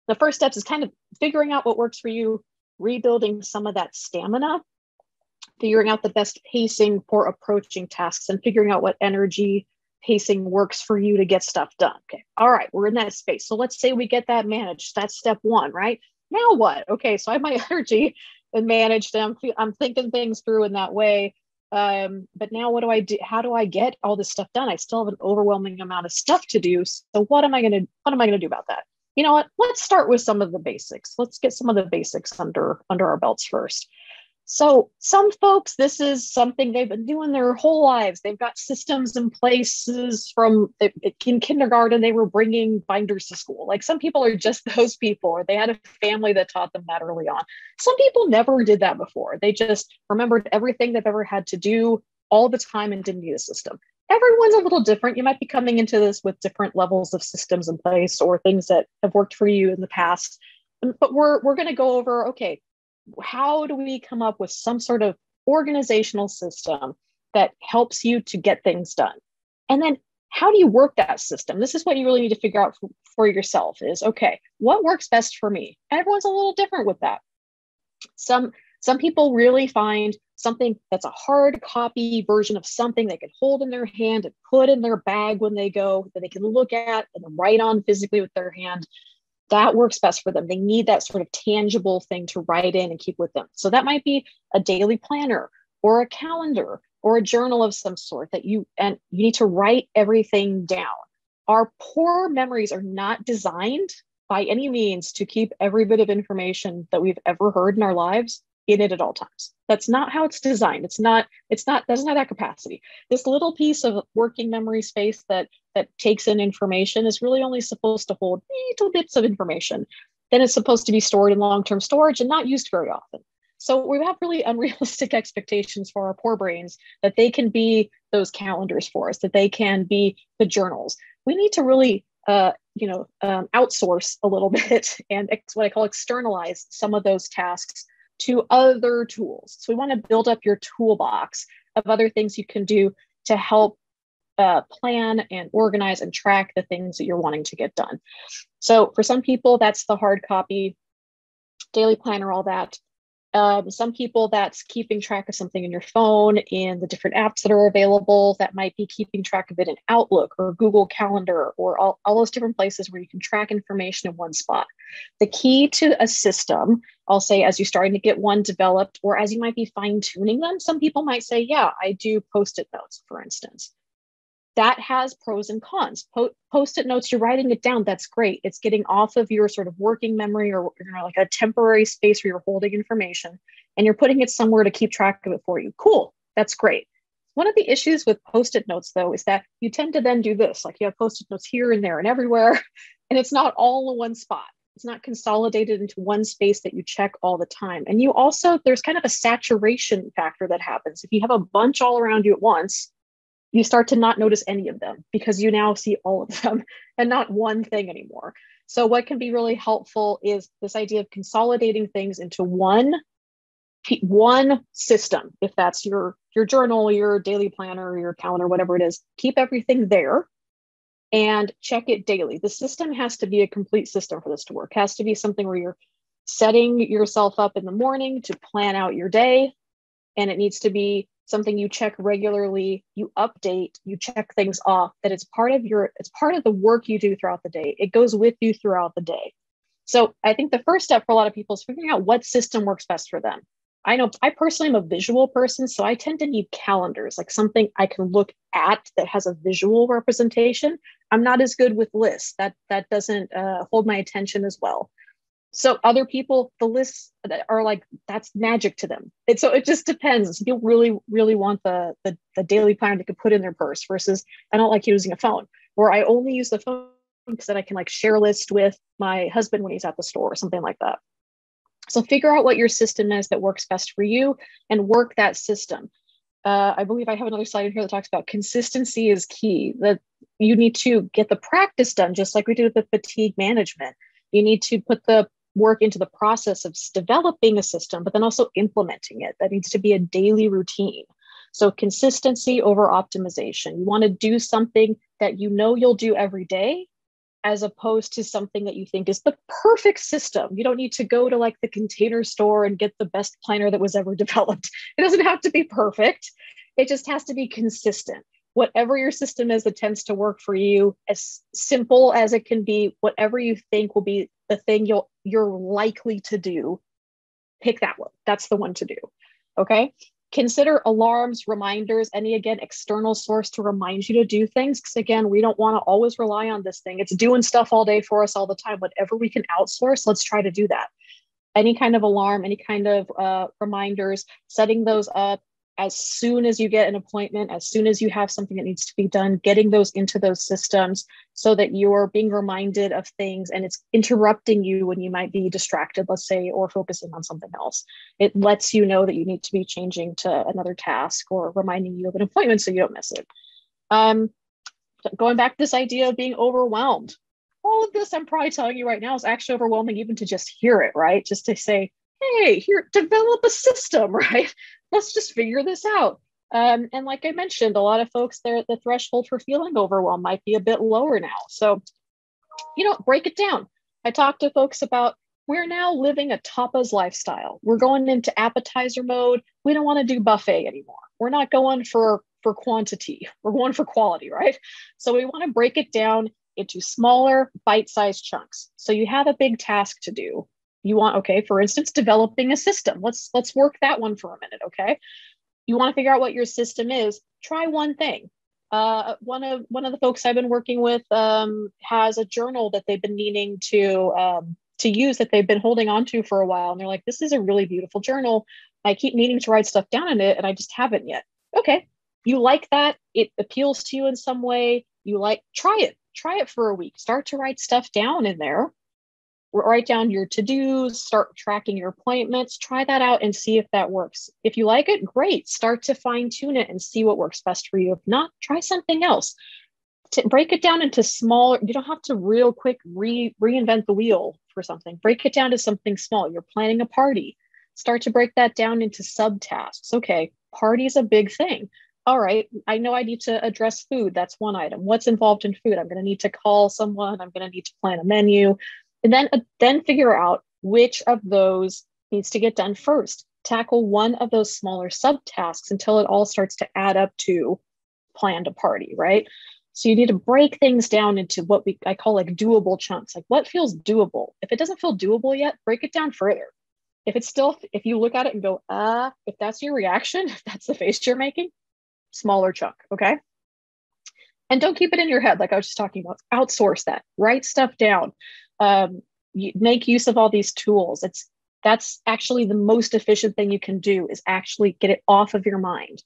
the first steps is kind of figuring out what works for you, rebuilding some of that stamina, figuring out the best pacing for approaching tasks, and figuring out what energy pacing works for you to get stuff done. Okay. All right. We're in that space. So let's say we get that managed. That's step one, right? Now what? Okay. So I have my energy and managed. And I'm thinking things through in that way. But now what do I do? How do I get all this stuff done? I still have an overwhelming amount of stuff to do. So what am I going to do about that? You know what? Let's start with some of the basics. Let's get some of the basics under our belts first. So some folks, this is something they've been doing their whole lives. They've got systems in places from in kindergarten, they were bringing binders to school. Like some people are just those people, or they had a family that taught them that early on. Some people never did that before. They just remembered everything they've ever had to do all the time and didn't need a system. Everyone's a little different. You might be coming into this with different levels of systems in place or things that have worked for you in the past. But we're going to go over, okay, how do we come up with some sort of organizational system that helps you to get things done? And then how do you work that system? This is what you really need to figure out for yourself is, okay, what works best for me? Everyone's a little different with that. Some people really find something that's a hard copy version of something they can hold in their hand and put in their bag when they go, that they can look at and write on physically with their hand. That works best for them. They need that sort of tangible thing to write in and keep with them. So that might be a daily planner or a calendar or a journal of some sort that you need to write everything down. Our poor memories are not designed by any means to keep every bit of information that we've ever heard in our lives in it at all times. That's not how it's designed. Doesn't have that capacity. This little piece of working memory space that takes in information is really only supposed to hold little bits of information. Then it's supposed to be stored in long-term storage and not used very often. So we have really unrealistic expectations for our poor brains that they can be those calendars for us, that they can be the journals. We need to really outsource a little bit and what I call externalize some of those tasks to other tools. So we want to build up your toolbox of other things you can do to help plan and organize and track the things that you're wanting to get done. So for some people, that's the hard copy, daily planner, all that. Some people, that's keeping track of something in your phone in the different apps that are available. That might be keeping track of it in Outlook or Google Calendar or all those different places where you can track information in one spot. The key to a system, I'll say, as you're starting to get one developed or as you might be fine-tuning them, some people might say, yeah, I do Post-it notes, for instance. That has pros and cons. Post-it notes, you're writing it down. That's great. It's getting off of your sort of working memory or like a temporary space where you're holding information and you're putting it somewhere to keep track of it for you. Cool. That's great. One of the issues with Post-it notes, though, is that you tend to then do this, like you have Post-it notes here and there and everywhere, and it's not all in one spot. It's not consolidated into one space that you check all the time. And you also, there's kind of a saturation factor that happens. If you have a bunch all around you at once, you start to not notice any of them because you now see all of them and not one thing anymore. So what can be really helpful is this idea of consolidating things into one system. If that's your journal, your daily planner, your calendar, whatever it is, keep everything there and check it daily. The system has to be a complete system for this to work. It has to be something where you're setting yourself up in the morning to plan out your day. And it needs to be something you check regularly, you update, you check things off, that it's part of the work you do throughout the day. It goes with you throughout the day. So I think the first step for a lot of people is figuring out what system works best for them. I know I personally am a visual person, so I tend to need calendars, like something I can look at that has a visual representation. I'm not as good with lists. That doesn't hold my attention as well. So other people, the lists that are like, that's magic to them. So it just depends. Some people really, really want the daily planner they could put in their purse versus I don't like using a phone, or I only use the phone because then I can like share a list with my husband when he's at the store or something like that. So figure out what your system is that works best for you and work that system. I believe I have another slide in here that talks about consistency is key, that you need to get the practice done, just like we did with the fatigue management. You need to put the work into the process of developing a system, but then also implementing it. That needs to be a daily routine. So consistency over optimization. You want to do something that you know you'll do every day, as opposed to something that you think is the perfect system. You don't need to go to like the Container Store and get the best planner that was ever developed. It doesn't have to be perfect. It just has to be consistent. Whatever your system is that tends to work for you, as simple as it can be, whatever you think will be the thing you're likely to do, pick that one. That's the one to do. Okay. Consider alarms, reminders, any, again, external source to remind you to do things. Because again, we don't want to always rely on this thing. It's doing stuff all day for us all the time. Whatever we can outsource, let's try to do that. Any kind of alarm, any kind of reminders, setting those up as soon as you get an appointment, as soon as you have something that needs to be done, getting those into those systems so that you're being reminded of things and it's interrupting you when you might be distracted, let's say, or focusing on something else. It lets you know that you need to be changing to another task or reminding you of an appointment so you don't miss it. Going back to this idea of being overwhelmed. All of this I'm probably telling you right now is actually overwhelming even to just hear it, right? Just to say, hey, here, develop a system, right? Let's just figure this out. And like I mentioned, a lot of folks there, the threshold for feeling overwhelmed might be a bit lower now. So, break it down. I talk to folks about, we're now living a tapas lifestyle. We're going into appetizer mode. We don't want to do buffet anymore. We're not going for quantity. We're going for quality, right? So we want to break it down into smaller bite-sized chunks. So you have a big task to do. You want, okay, for instance, developing a system. Let's work that one for a minute, okay? You want to figure out what your system is. Try one thing. One of the folks I've been working with has a journal that they've been needing to use, that they've been holding on to for a while. And they're like, this is a really beautiful journal. I keep needing to write stuff down in it and I just haven't yet. Okay, you like that? It appeals to you in some way. Try it for a week. Start to write stuff down in there. Write down your to-dos, start tracking your appointments, try that out and see if that works. If you like it, great. Start to fine tune it and see what works best for you. If not, try something else. To break it down into smaller, you don't have to real quick reinvent the wheel for something. Break it down to something small. You're planning a party. Start to break that down into subtasks. Okay, party is a big thing. All right, I know I need to address food. That's one item. What's involved in food? I'm going to need to call someone. I'm going to need to plan a menu. And then figure out which of those needs to get done first. Tackle one of those smaller subtasks until it all starts to add up to planned a party, right? So you need to break things down into what I call like doable chunks. Like what feels doable? If it doesn't feel doable yet, break it down further. If you look at it and go, if that's your reaction, if that's the face you're making, smaller chunk, okay? And don't keep it in your head like I was just talking about. Outsource that. Write stuff down. You make use of all these tools. That's actually the most efficient thing you can do, is actually get it off of your mind.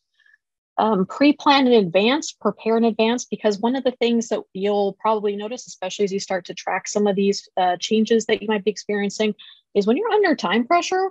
Pre-plan in advance, prepare in advance, because one of the things that you'll probably notice, especially as you start to track some of these changes that you might be experiencing, is when you're under time pressure,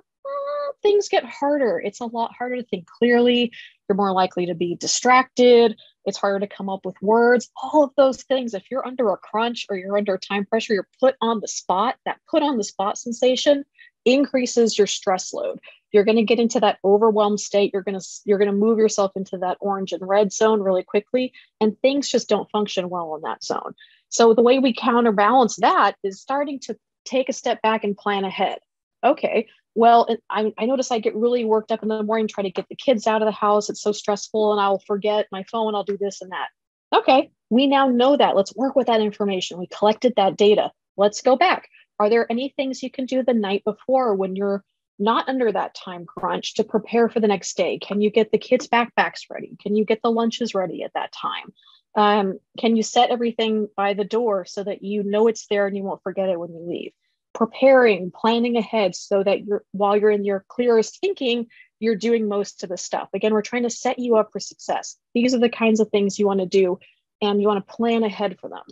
things get harder. It's a lot harder to think clearly. You're more likely to be distracted. It's harder to come up with words. All of those things, if you're under a crunch or you're under time pressure, you're put on the spot. That put on the spot sensation increases your stress load. You're going to get into that overwhelmed state. You're going to move yourself into that orange and red zone really quickly, and things just don't function well in that zone. So the way we counterbalance that is starting to take a step back and plan ahead. Okay, well, I notice I get really worked up in the morning trying to get the kids out of the house. It's so stressful, and I'll forget my phone. I'll do this and that. Okay, we now know that. Let's work with that information. We collected that data. Let's go back. Are there any things you can do the night before when you're not under that time crunch to prepare for the next day? Can you get the kids' backpacks ready? Can you get the lunches ready at that time? Can you set everything by the door so that you know it's there and you won't forget it when you leave? Preparing, planning ahead so that while you're in your clearest thinking, you're doing most of the stuff. Again, we're trying to set you up for success. These are the kinds of things you want to do, and you want to plan ahead for them.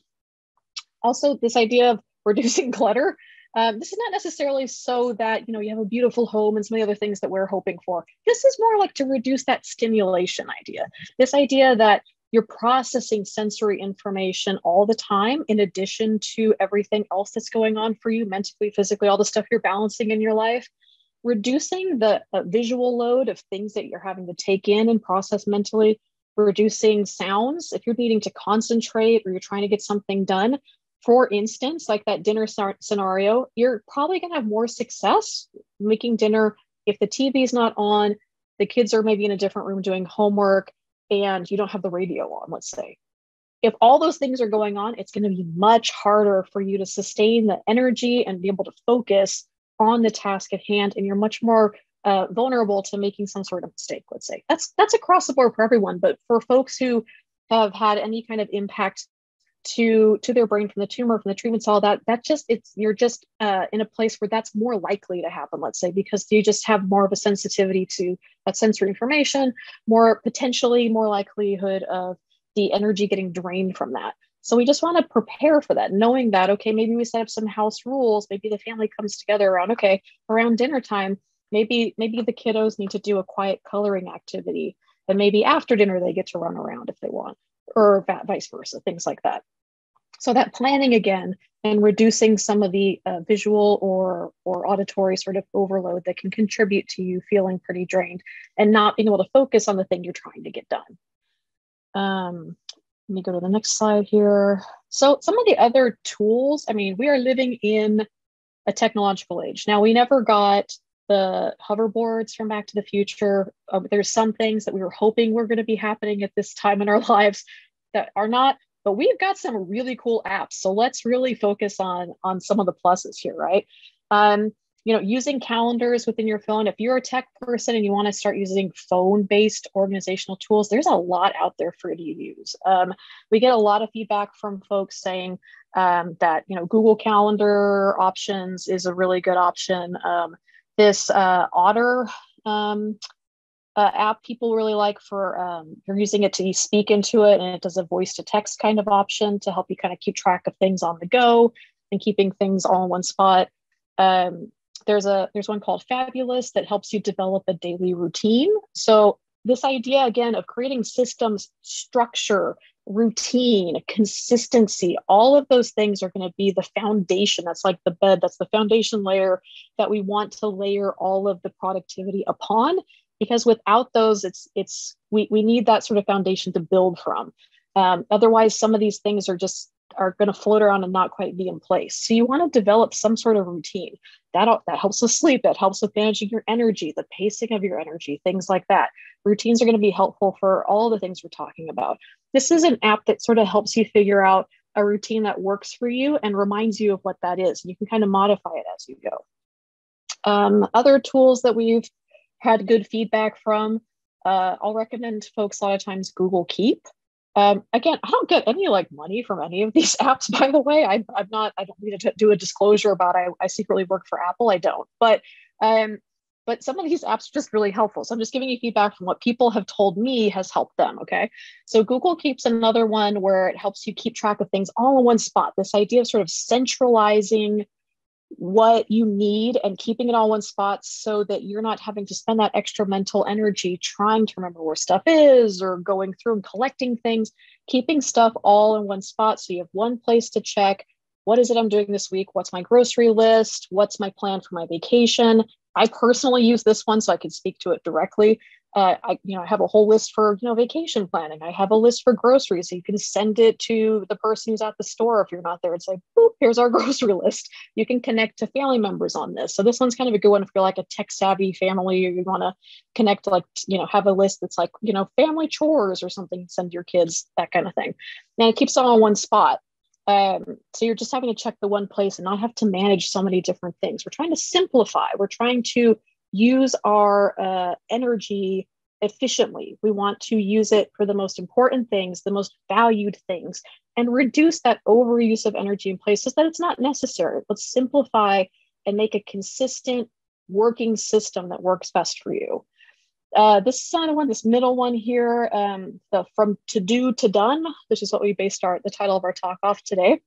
Also, this idea of reducing clutter. This is not necessarily so that, you have a beautiful home and some of the other things that we're hoping for. This is more like to reduce that stimulation idea. This idea that you're processing sensory information all the time, in addition to everything else that's going on for you mentally, physically, all the stuff you're balancing in your life. Reducing the visual load of things that you're having to take in and process mentally. Reducing sounds. If you're needing to concentrate or you're trying to get something done, for instance, like that dinner scenario, you're probably going to have more success making dinner if the TV is not on, the kids are maybe in a different room doing homework, and you don't have the radio on, let's say. If all those things are going on, it's going to be much harder for you to sustain the energy and be able to focus on the task at hand, and you're much more vulnerable to making some sort of mistake, let's say. That's across the board for everyone, but for folks who have had any kind of impact to their brain from the tumor, from the treatments, all that you're just in a place where that's more likely to happen, let's say, because you just have more of a sensitivity to that sensory information, potentially more likelihood of the energy getting drained from that. So we just want to prepare for that, knowing that, okay, maybe we set up some house rules. Maybe the family comes together around dinner time, maybe the kiddos need to do a quiet coloring activity, and maybe after dinner they get to run around if they want, or vice versa, things like that. So that planning again, and reducing some of the visual or auditory sort of overload that can contribute to you feeling pretty drained and not being able to focus on the thing you're trying to get done. Let me go to the next slide here. So some of the other tools, we are living in a technological age. Now, we never got the hoverboards from Back to the Future. There's some things that we were hoping were going to be happening at this time in our lives that are not, but we've got some really cool apps. So let's really focus on some of the pluses here, right? Using calendars within your phone. If you're a tech person and you want to start using phone-based organizational tools, there's a lot out there for you to use. We get a lot of feedback from folks saying that Google Calendar options is a really good option. This Otter app people really like for you're using it to speak into it, and it does a voice to text kind of option to help you kind of keep track of things on the go and keeping things all in one spot. There's one called Fabulous that helps you develop a daily routine. So this idea again of creating systems, structure, routine, consistency, all of those things are going to be the foundation. That's like the bed, that's the foundation layer that we want to layer all of the productivity upon, because without those, we need that sort of foundation to build from. Otherwise, some of these things are going to float around and not quite be in place. So you want to develop some sort of routine that helps with sleep, that helps with managing your energy, the pacing of your energy, things like that. Routines are going to be helpful for all the things we're talking about. This is an app that sort of helps you figure out a routine that works for you and reminds you of what that is. You can kind of modify it as you go. Other tools that we've had good feedback from, I'll recommend folks a lot of times Google Keep. Again, I don't get any money from any of these apps, by the way. I don't need to do a disclosure about I secretly work for Apple. I don't. But But some of these apps are just really helpful. So I'm just giving you feedback from what people have told me has helped them. Okay. So Google Keep's another one where it helps you keep track of things all in one spot. This idea of sort of centralizing what you need and keeping it all in one spot so that you're not having to spend that extra mental energy trying to remember where stuff is or going through and collecting things, keeping stuff all in one spot. So you have one place to check. What is it I'm doing this week? What's my grocery list? What's my plan for my vacation? I personally use this one so I can speak to it directly. I have a whole list for, vacation planning. I have a list for groceries. So you can send it to the person who's at the store if you're not there and say, boop, here's our grocery list. You can connect to family members on this. So this one's kind of a good one if you're like a tech savvy family or you want to connect to have a list that's like, family chores or something, send your kids, that kind of thing. Now it keeps it all in one spot. So you're just having to check the one place and not have to manage so many different things. We're trying to simplify. We're trying to use our energy efficiently. We want to use it for the most important things, the most valued things, and reduce that overuse of energy in places that it's not necessary. Let's simplify and make a consistent working system that works best for you. This is another one, this middle one here, the from to do to done, which is what we based the title of our talk off today.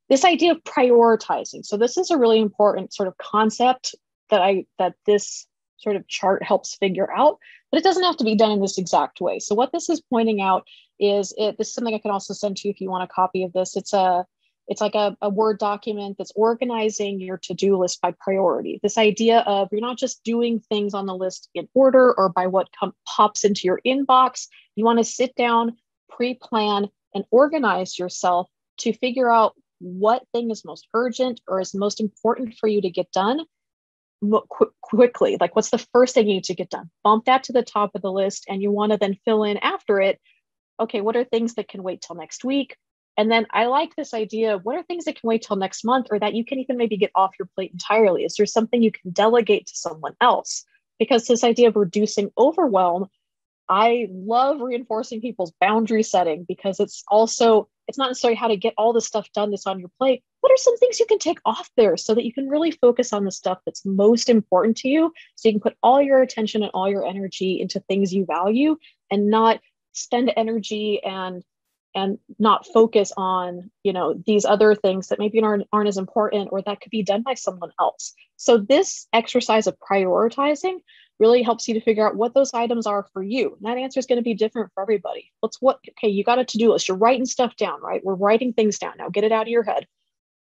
This idea of prioritizing. So this is a really important sort of concept that this sort of chart helps figure out, but it doesn't have to be done in this exact way. So what this is pointing out is this is something I can also send to you if you want a copy of this. It's like a Word document that's organizing your to-do list by priority. This idea of you're not just doing things on the list in order or by what pops into your inbox. You want to sit down, pre-plan, and organize yourself to figure out what thing is most urgent or is most important for you to get done quickly. Like what's the first thing you need to get done? Bump that to the top of the list, and you want to then fill in after it. Okay, what are things that can wait till next week? And then I like this idea of what are things that can wait till next month or that you can even maybe get off your plate entirely? Is there something you can delegate to someone else? Because this idea of reducing overwhelm, I love reinforcing people's boundary setting because it's not necessarily how to get all the stuff done that's on your plate. What are some things you can take off there so that you can really focus on the stuff that's most important to you? So you can put all your attention and all your energy into things you value and not spend energy and not focus on, these other things that maybe aren't as important or that could be done by someone else. So this exercise of prioritizing really helps you to figure out what those items are for you. And that answer is going to be different for everybody. Okay, you got a to-do list. You're writing stuff down, right? We're writing things down. Now get it out of your head.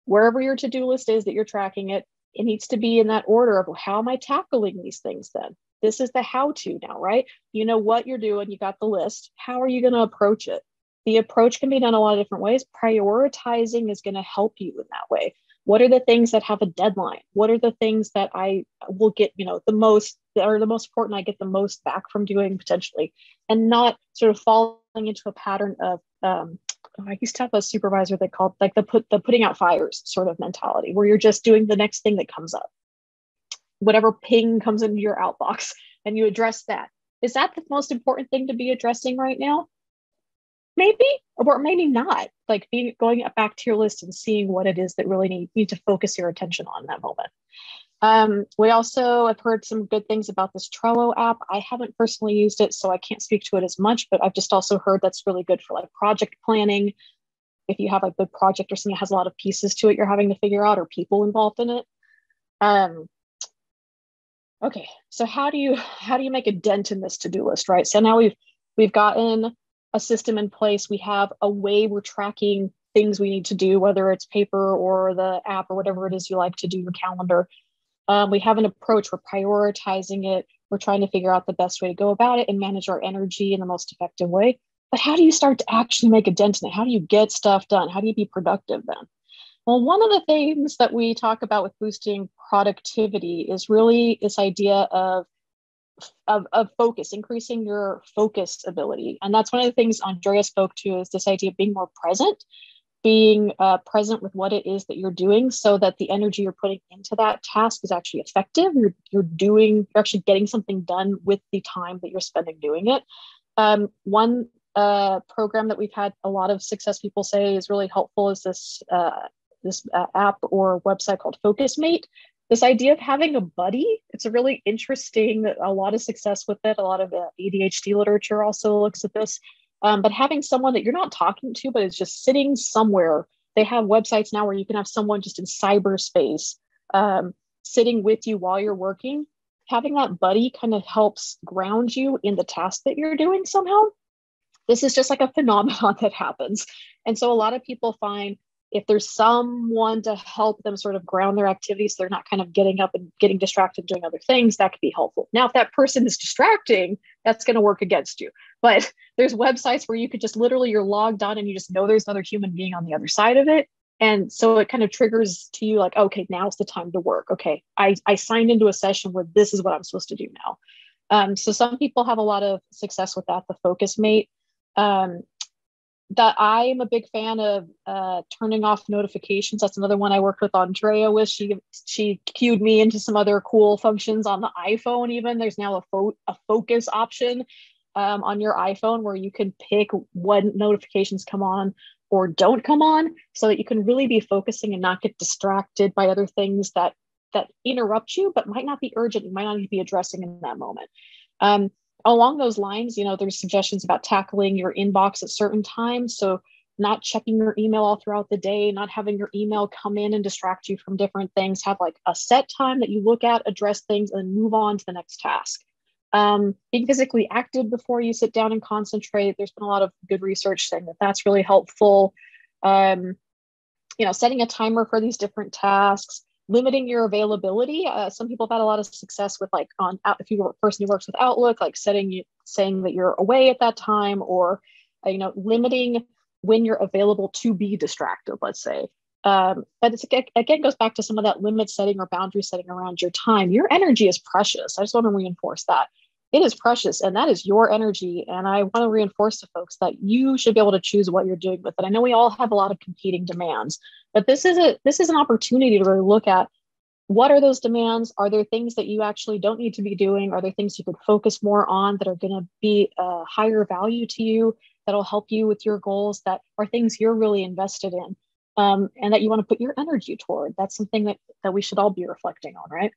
Wherever your to-do list is that you're tracking it, it needs to be in that order of how am I tackling these things then? This is the how-to now, right? You know what you're doing. You got the list. How are you going to approach it? The approach can be done a lot of different ways. Prioritizing is going to help you in that way. What are the things that have a deadline? What are the things that I will get, the most, that are the most important, I get the most back from doing potentially, and not sort of falling into a pattern of, I used to have a supervisor that called like the putting out fires sort of mentality, where you're just doing the next thing that comes up. Whatever ping comes into your outbox and you address that. Is that the most important thing to be addressing right now? Maybe, or maybe not. Like going back to your list and seeing what it is that really need to focus your attention on in that moment. We also have heard some good things about this Trello app. I haven't personally used it, so I can't speak to it as much, but I've just also heard that's really good for like project planning. If you have a big project or something that has a lot of pieces to it you're having to figure out or people involved in it. Okay, so how do you make a dent in this to-do list, right? So now we've gotten a system in place. We have a way we're tracking things we need to do, whether it's paper or the app or whatever it is you like to do, your calendar. We have an approach. We're prioritizing it. We're trying to figure out the best way to go about it and manage our energy in the most effective way. But how do you start to actually make a dent in it? How do you get stuff done? How do you be productive then? Well, one of the things that we talk about with boosting productivity is really this idea of focus, increasing your focus ability. And that's one of the things Andrea spoke to, is this idea of being more present, being present with what it is that you're doing so that the energy you're putting into that task is actually effective. You're actually getting something done with the time that you're spending doing it. One program that we've had a lot of success people say is really helpful is this app or website called FocusMate. this idea of having a buddy, it's a really interesting, a lot of success with it. A lot of ADHD literature also looks at this. But having someone that you're not talking to, but is just sitting somewhere. They have websites now where you can have someone just in cyberspace sitting with you while you're working. Having that buddy kind of helps ground you in the task that you're doing somehow. This is just like a phenomenon that happens. And so a lot of people find if there's someone to help them sort of ground their activities, so they're not kind of getting up and getting distracted doing other things, that could be helpful. Now, if that person is distracting, that's going to work against you. But there's websites where you could just literally, you're logged on and you just know there's another human being on the other side of it. And so it kind of triggers to you like, okay, now's the time to work. Okay, I signed into a session where this is what I'm supposed to do now. So some people have a lot of success with that, the focus mate. That I am a big fan of turning off notifications. That's another one I worked with Andrea with. She cued me into some other cool functions on the iPhone. Even there's now a focus option on your iPhone where you can pick what notifications come on or don't come on, so that you can really be focusing and not get distracted by other things that interrupt you, but might not be urgent. You might not need to be addressing in that moment. Along those lines, there's suggestions about tackling your inbox at certain times. So not checking your email all throughout the day, not having your email come in and distract you from different things. Have like a set time that you look at, address things, and move on to the next task. Being physically active before you sit down and concentrate. There's been a lot of good research saying that that's really helpful. Setting a timer for these different tasks. Limiting your availability. Some people have had a lot of success with if you're a person who works with Outlook, like saying that you're away at that time, or limiting when you're available to be distracted, let's say. But it's again goes back to some of that limit setting or boundary setting around your time. Your energy is precious. I just want to reinforce that. It is precious, and that is your energy. And I want to reinforce to folks that you should be able to choose what you're doing with it. I know we all have a lot of competing demands, but this is an opportunity to really look at what are those demands. Are there things that you actually don't need to be doing? Are there things you could focus more on that are going to be a higher value to you, that'll help you with your goals, that are things you're really invested in, and that you want to put your energy toward? That's something that we should all be reflecting on, right?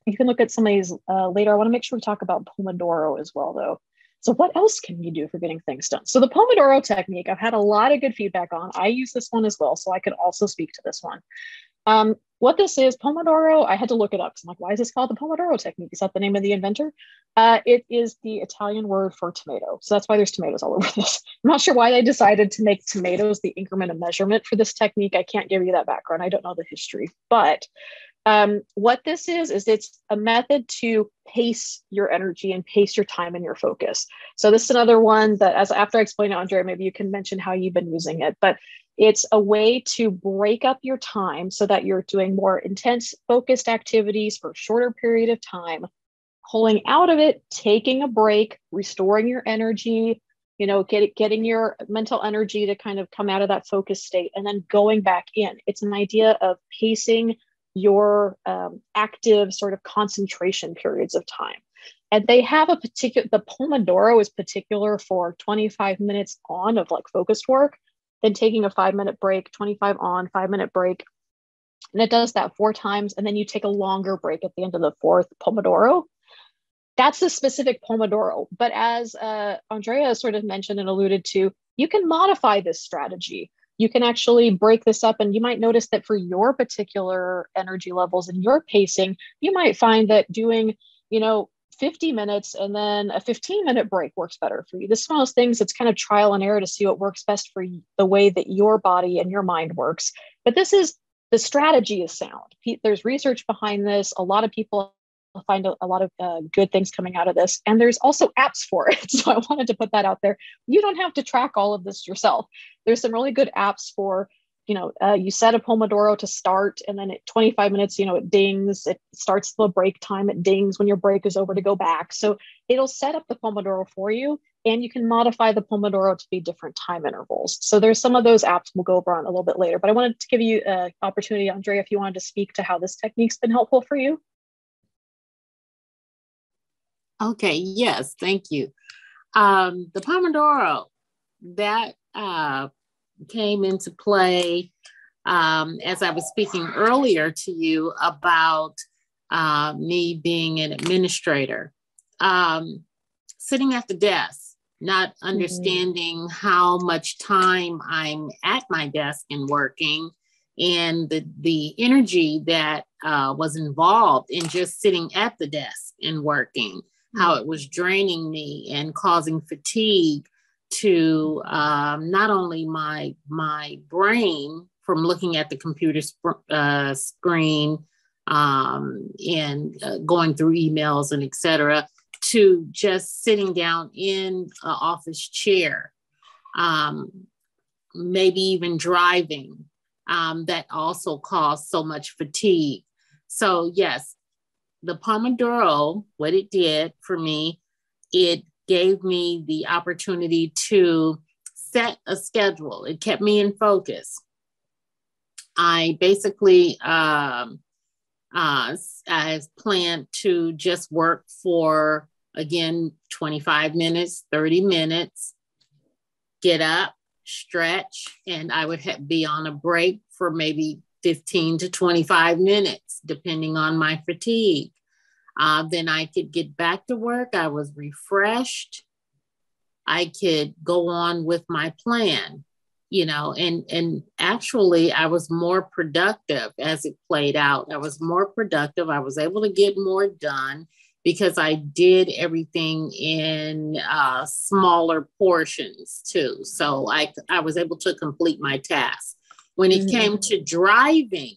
You can look at some of these later. I want to make sure we talk about Pomodoro as well, though. So what else can you do for getting things done? So the Pomodoro technique, I've had a lot of good feedback on. I use this one as well, so I could also speak to this one. What this is, Pomodoro, I had to look it up. I'm like, why is this called the Pomodoro technique? Is that the name of the inventor? It is the Italian word for tomato. So that's why there's tomatoes all over this. I'm not sure why they decided to make tomatoes the increment of measurement for this technique. I can't give you that background. I don't know the history. But what this is it's a method to pace your energy and pace your time and your focus. So this is another one that, after I explain it, Andrea, maybe you can mention how you've been using it. But it's a way to break up your time so that you're doing more intense, focused activities for a shorter period of time, pulling out of it, taking a break, restoring your energy, getting your mental energy to kind of come out of that focus state, and then going back in. It's an idea of pacing your active sort of concentration periods of time. And they have the Pomodoro is particular for 25 minutes on of like focused work, then taking a 5-minute break, 25 on, 5-minute break. And it does that 4 times. And then you take a longer break at the end of the 4th Pomodoro. That's a specific Pomodoro. But as Andrea sort of mentioned and alluded to, you can modify this strategy. You can actually break this up, and you might notice that for your particular energy levels and your pacing, you might find that doing, 50 minutes and then a 15-minute break works better for you. This is one of those things that's kind of trial and error to see what works best for you, the way that your body and your mind works. But the strategy is sound. There's research behind this. A lot of people find a lot of good things coming out of this. And there's also apps for it. So I wanted to put that out there. You don't have to track all of this yourself. There's some really good apps for, you set a Pomodoro to start, and then at 25 minutes, it dings, it starts the break time, it dings when your break is over to go back. So it'll set up the Pomodoro for you, and you can modify the Pomodoro to be different time intervals. So there's some of those apps we'll go over on a little bit later, but I wanted to give you an opportunity, Andrea, if you wanted to speak to how this technique's been helpful for you. Okay, yes, thank you. The Pomodoro, that came into play as I was speaking earlier to you about me being an administrator. Sitting at the desk, not understanding how much time I'm at my desk and working, and the energy that was involved in just sitting at the desk and working, how it was draining me and causing fatigue to not only my brain from looking at the computer screen and going through emails and et cetera, to just sitting down in an office chair, maybe even driving, that also caused so much fatigue. So yes, the Pomodoro, what it did for me, it gave me the opportunity to set a schedule. It kept me in focus. I basically, I planned to just work for, again, 25 minutes, 30 minutes, get up, stretch, and I would be on a break for maybe 15 to 25 minutes, depending on my fatigue. Then I could get back to work. I was refreshed. I could go on with my plan, and actually I was more productive as it played out. I was more productive. I was able to get more done because I did everything in smaller portions too. So I was able to complete my task. When it came to driving,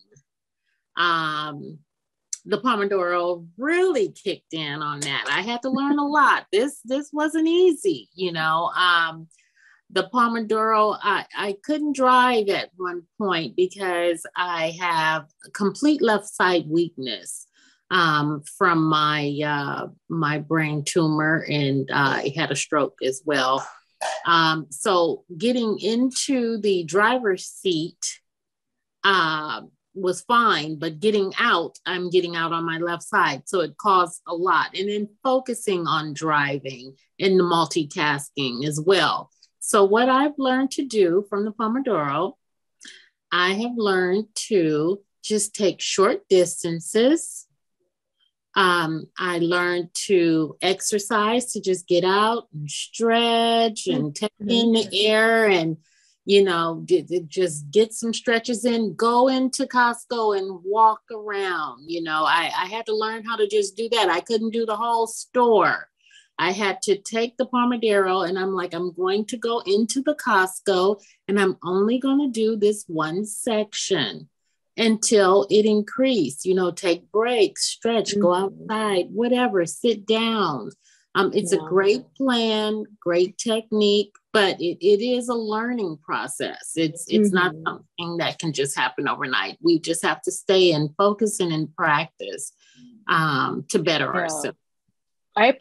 the Pomodoro really kicked in on that. I had to learn a lot. This wasn't easy, The Pomodoro, I couldn't drive at one point because I have complete left side weakness from my brain tumor, and I had a stroke as well. So getting into the driver's seat was fine, but I'm getting out on my left side. So it caused a lot. And then focusing on driving and the multitasking as well. So what I've learned to do from the Pomodoro, I have learned to just take short distances. I learned to exercise, to just get out and stretch and take in the air and, just get some stretches in, go into Costco and walk around. I had to learn how to just do that. I couldn't do the whole store. I had to take the Pomodoro and I'm going to go into the Costco and I'm only going to do this one section until it increased, take breaks, stretch, go outside, whatever, sit down. It's a great plan, great technique, but it is a learning process. It's not something that can just happen overnight. We just have to stay in focus and in practice to better ourselves. I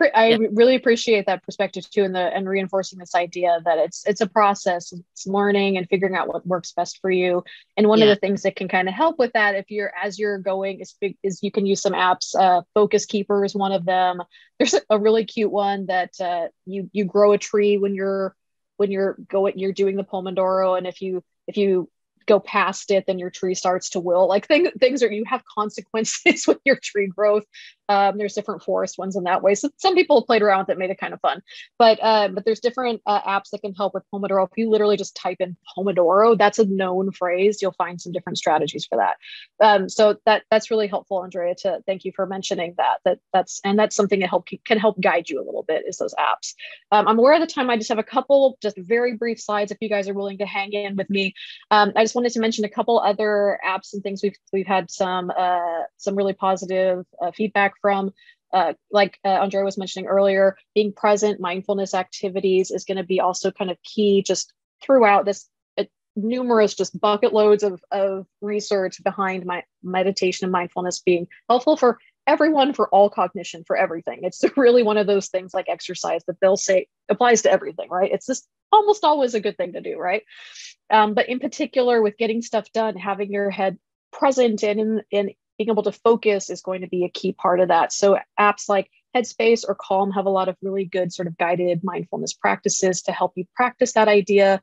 really appreciate that perspective too, and reinforcing this idea that it's a process. It's learning and figuring out what works best for you. And one of the things that can kind of help with that, as you're going, is you can use some apps. Focus Keeper is one of them. There's a really cute one that you grow a tree when you're doing the Pomodoro, and if you go past it, then your tree starts to wilt. Things are, you have consequences with your tree growth. There's different forest ones in that way. So some people have played around with it, made it kind of fun. But there's different apps that can help with Pomodoro. If you literally just type in Pomodoro, that's a known phrase. You'll find some different strategies for that. So that's really helpful, Andrea. To thank you for mentioning that. That's something that can help guide you a little bit, is those apps. I'm aware of the time. I just have a couple just very brief slides if you guys are willing to hang in with me. I just wanted to mention a couple other apps and things we've had some really positive feedback from. Andrea was mentioning earlier, being present, mindfulness activities is going to be also kind of key just throughout this. Numerous just bucket loads of research behind my meditation and mindfulness being helpful for everyone, for all cognition, for everything. It's really one of those things like exercise that they'll say applies to everything, right? It's just almost always a good thing to do, right? But in particular with getting stuff done, having your head present and being able to focus is going to be a key part of that. So apps like Headspace or Calm have a lot of really good sort of guided mindfulness practices to help you practice that idea.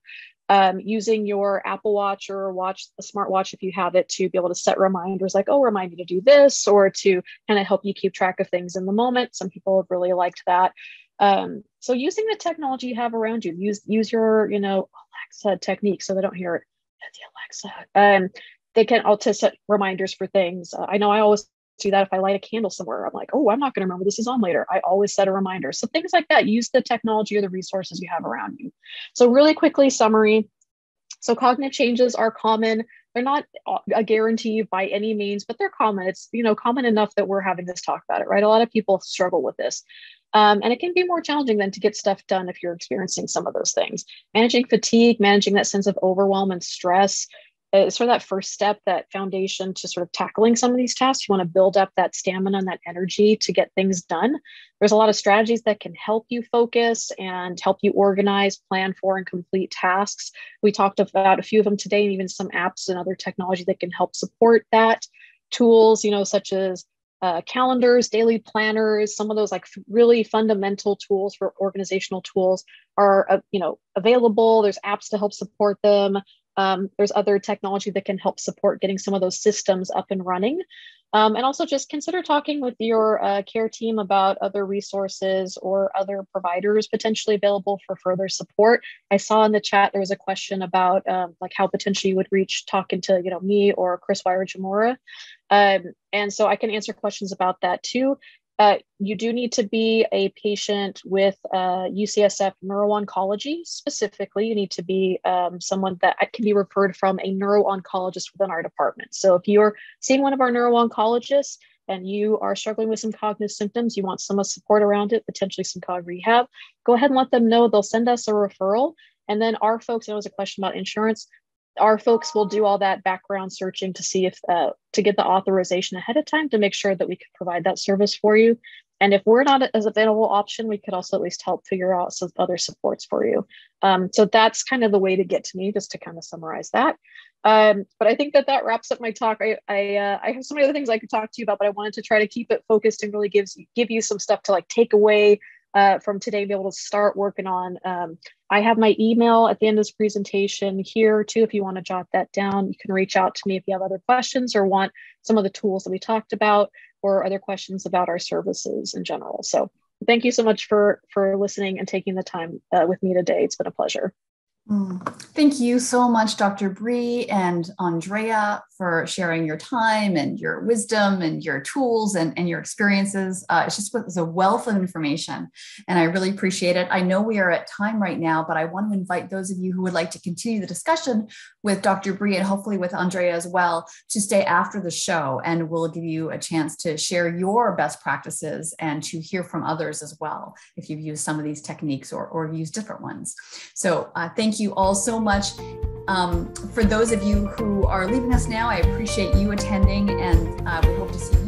using your Apple Watch or watch, a smartwatch if you have it, to be able to set reminders like, oh, remind me to do this, or to kind of help you keep track of things in the moment. Some people have really liked that. So using the technology you have around you, use your, Alexa technique so they don't hear it. The Alexa. They can also set reminders for things. I know I always do that if I light a candle somewhere. I'm like, oh, I'm not going to remember this is on later. I always set a reminder. So things like that, use the technology or the resources you have around you. So really quickly, summary. So cognitive changes are common. They're not a guarantee by any means, but they're common. It's, common enough that we're having this talk about it, right? A lot of people struggle with this. And it can be more challenging than to get stuff done if you're experiencing some of those things. Managing fatigue, managing that sense of overwhelm and stress, is sort of that first step, that foundation to sort of tackling some of these tasks. You want to build up that stamina and that energy to get things done. There's a lot of strategies that can help you focus and help you organize, plan for, and complete tasks. We talked about a few of them today, and even some apps and other technology that can help support that. Tools, such as calendars, daily planners, some of those like really fundamental tools for organizational tools are, available. There's apps to help support them. There's other technology that can help support getting some of those systems up and running. And also just consider talking with your care team about other resources or other providers potentially available for further support. I saw in the chat, there was a question about like how potentially you would reach talking to, me or Chris Wire-Jamora. And so I can answer questions about that too. You do need to be a patient with UCSF neuro-oncology. Specifically, you need to be someone that can be referred from a neuro-oncologist within our department. So if you're seeing one of our neuro-oncologists and you are struggling with some cognitive symptoms, you want some support around it, potentially some cog rehab, go ahead and let them know. They'll send us a referral. And then our folks, there was a question about insurance. Our folks will do all that background searching to see if to get the authorization ahead of time to make sure that we can provide that service for you. And if we're not as available option, we could also at least help figure out some other supports for you. So that's kind of the way to get to me, just to kind of summarize that. But I think that wraps up my talk. I have so many other things I could talk to you about, but I wanted to try to keep it focused and really give you some stuff to like take away from today, be able to start working on. I have my email at the end of this presentation here too. If you want to jot that down, you can reach out to me if you have other questions or want some of the tools that we talked about or other questions about our services in general. So thank you so much for listening and taking the time with me today. It's been a pleasure. Thank you so much, Dr. Bree and Andrea, for sharing your time and your wisdom and your tools and your experiences. It's a wealth of information, and I really appreciate it. I know we are at time right now, but I want to invite those of you who would like to continue the discussion with Dr. Bree and hopefully with Andrea as well to stay after the show, and we'll give you a chance to share your best practices and to hear from others as well if you've used some of these techniques or used different ones. So thank you all so much. For those of you who are leaving us now, I appreciate you attending, and we hope to see you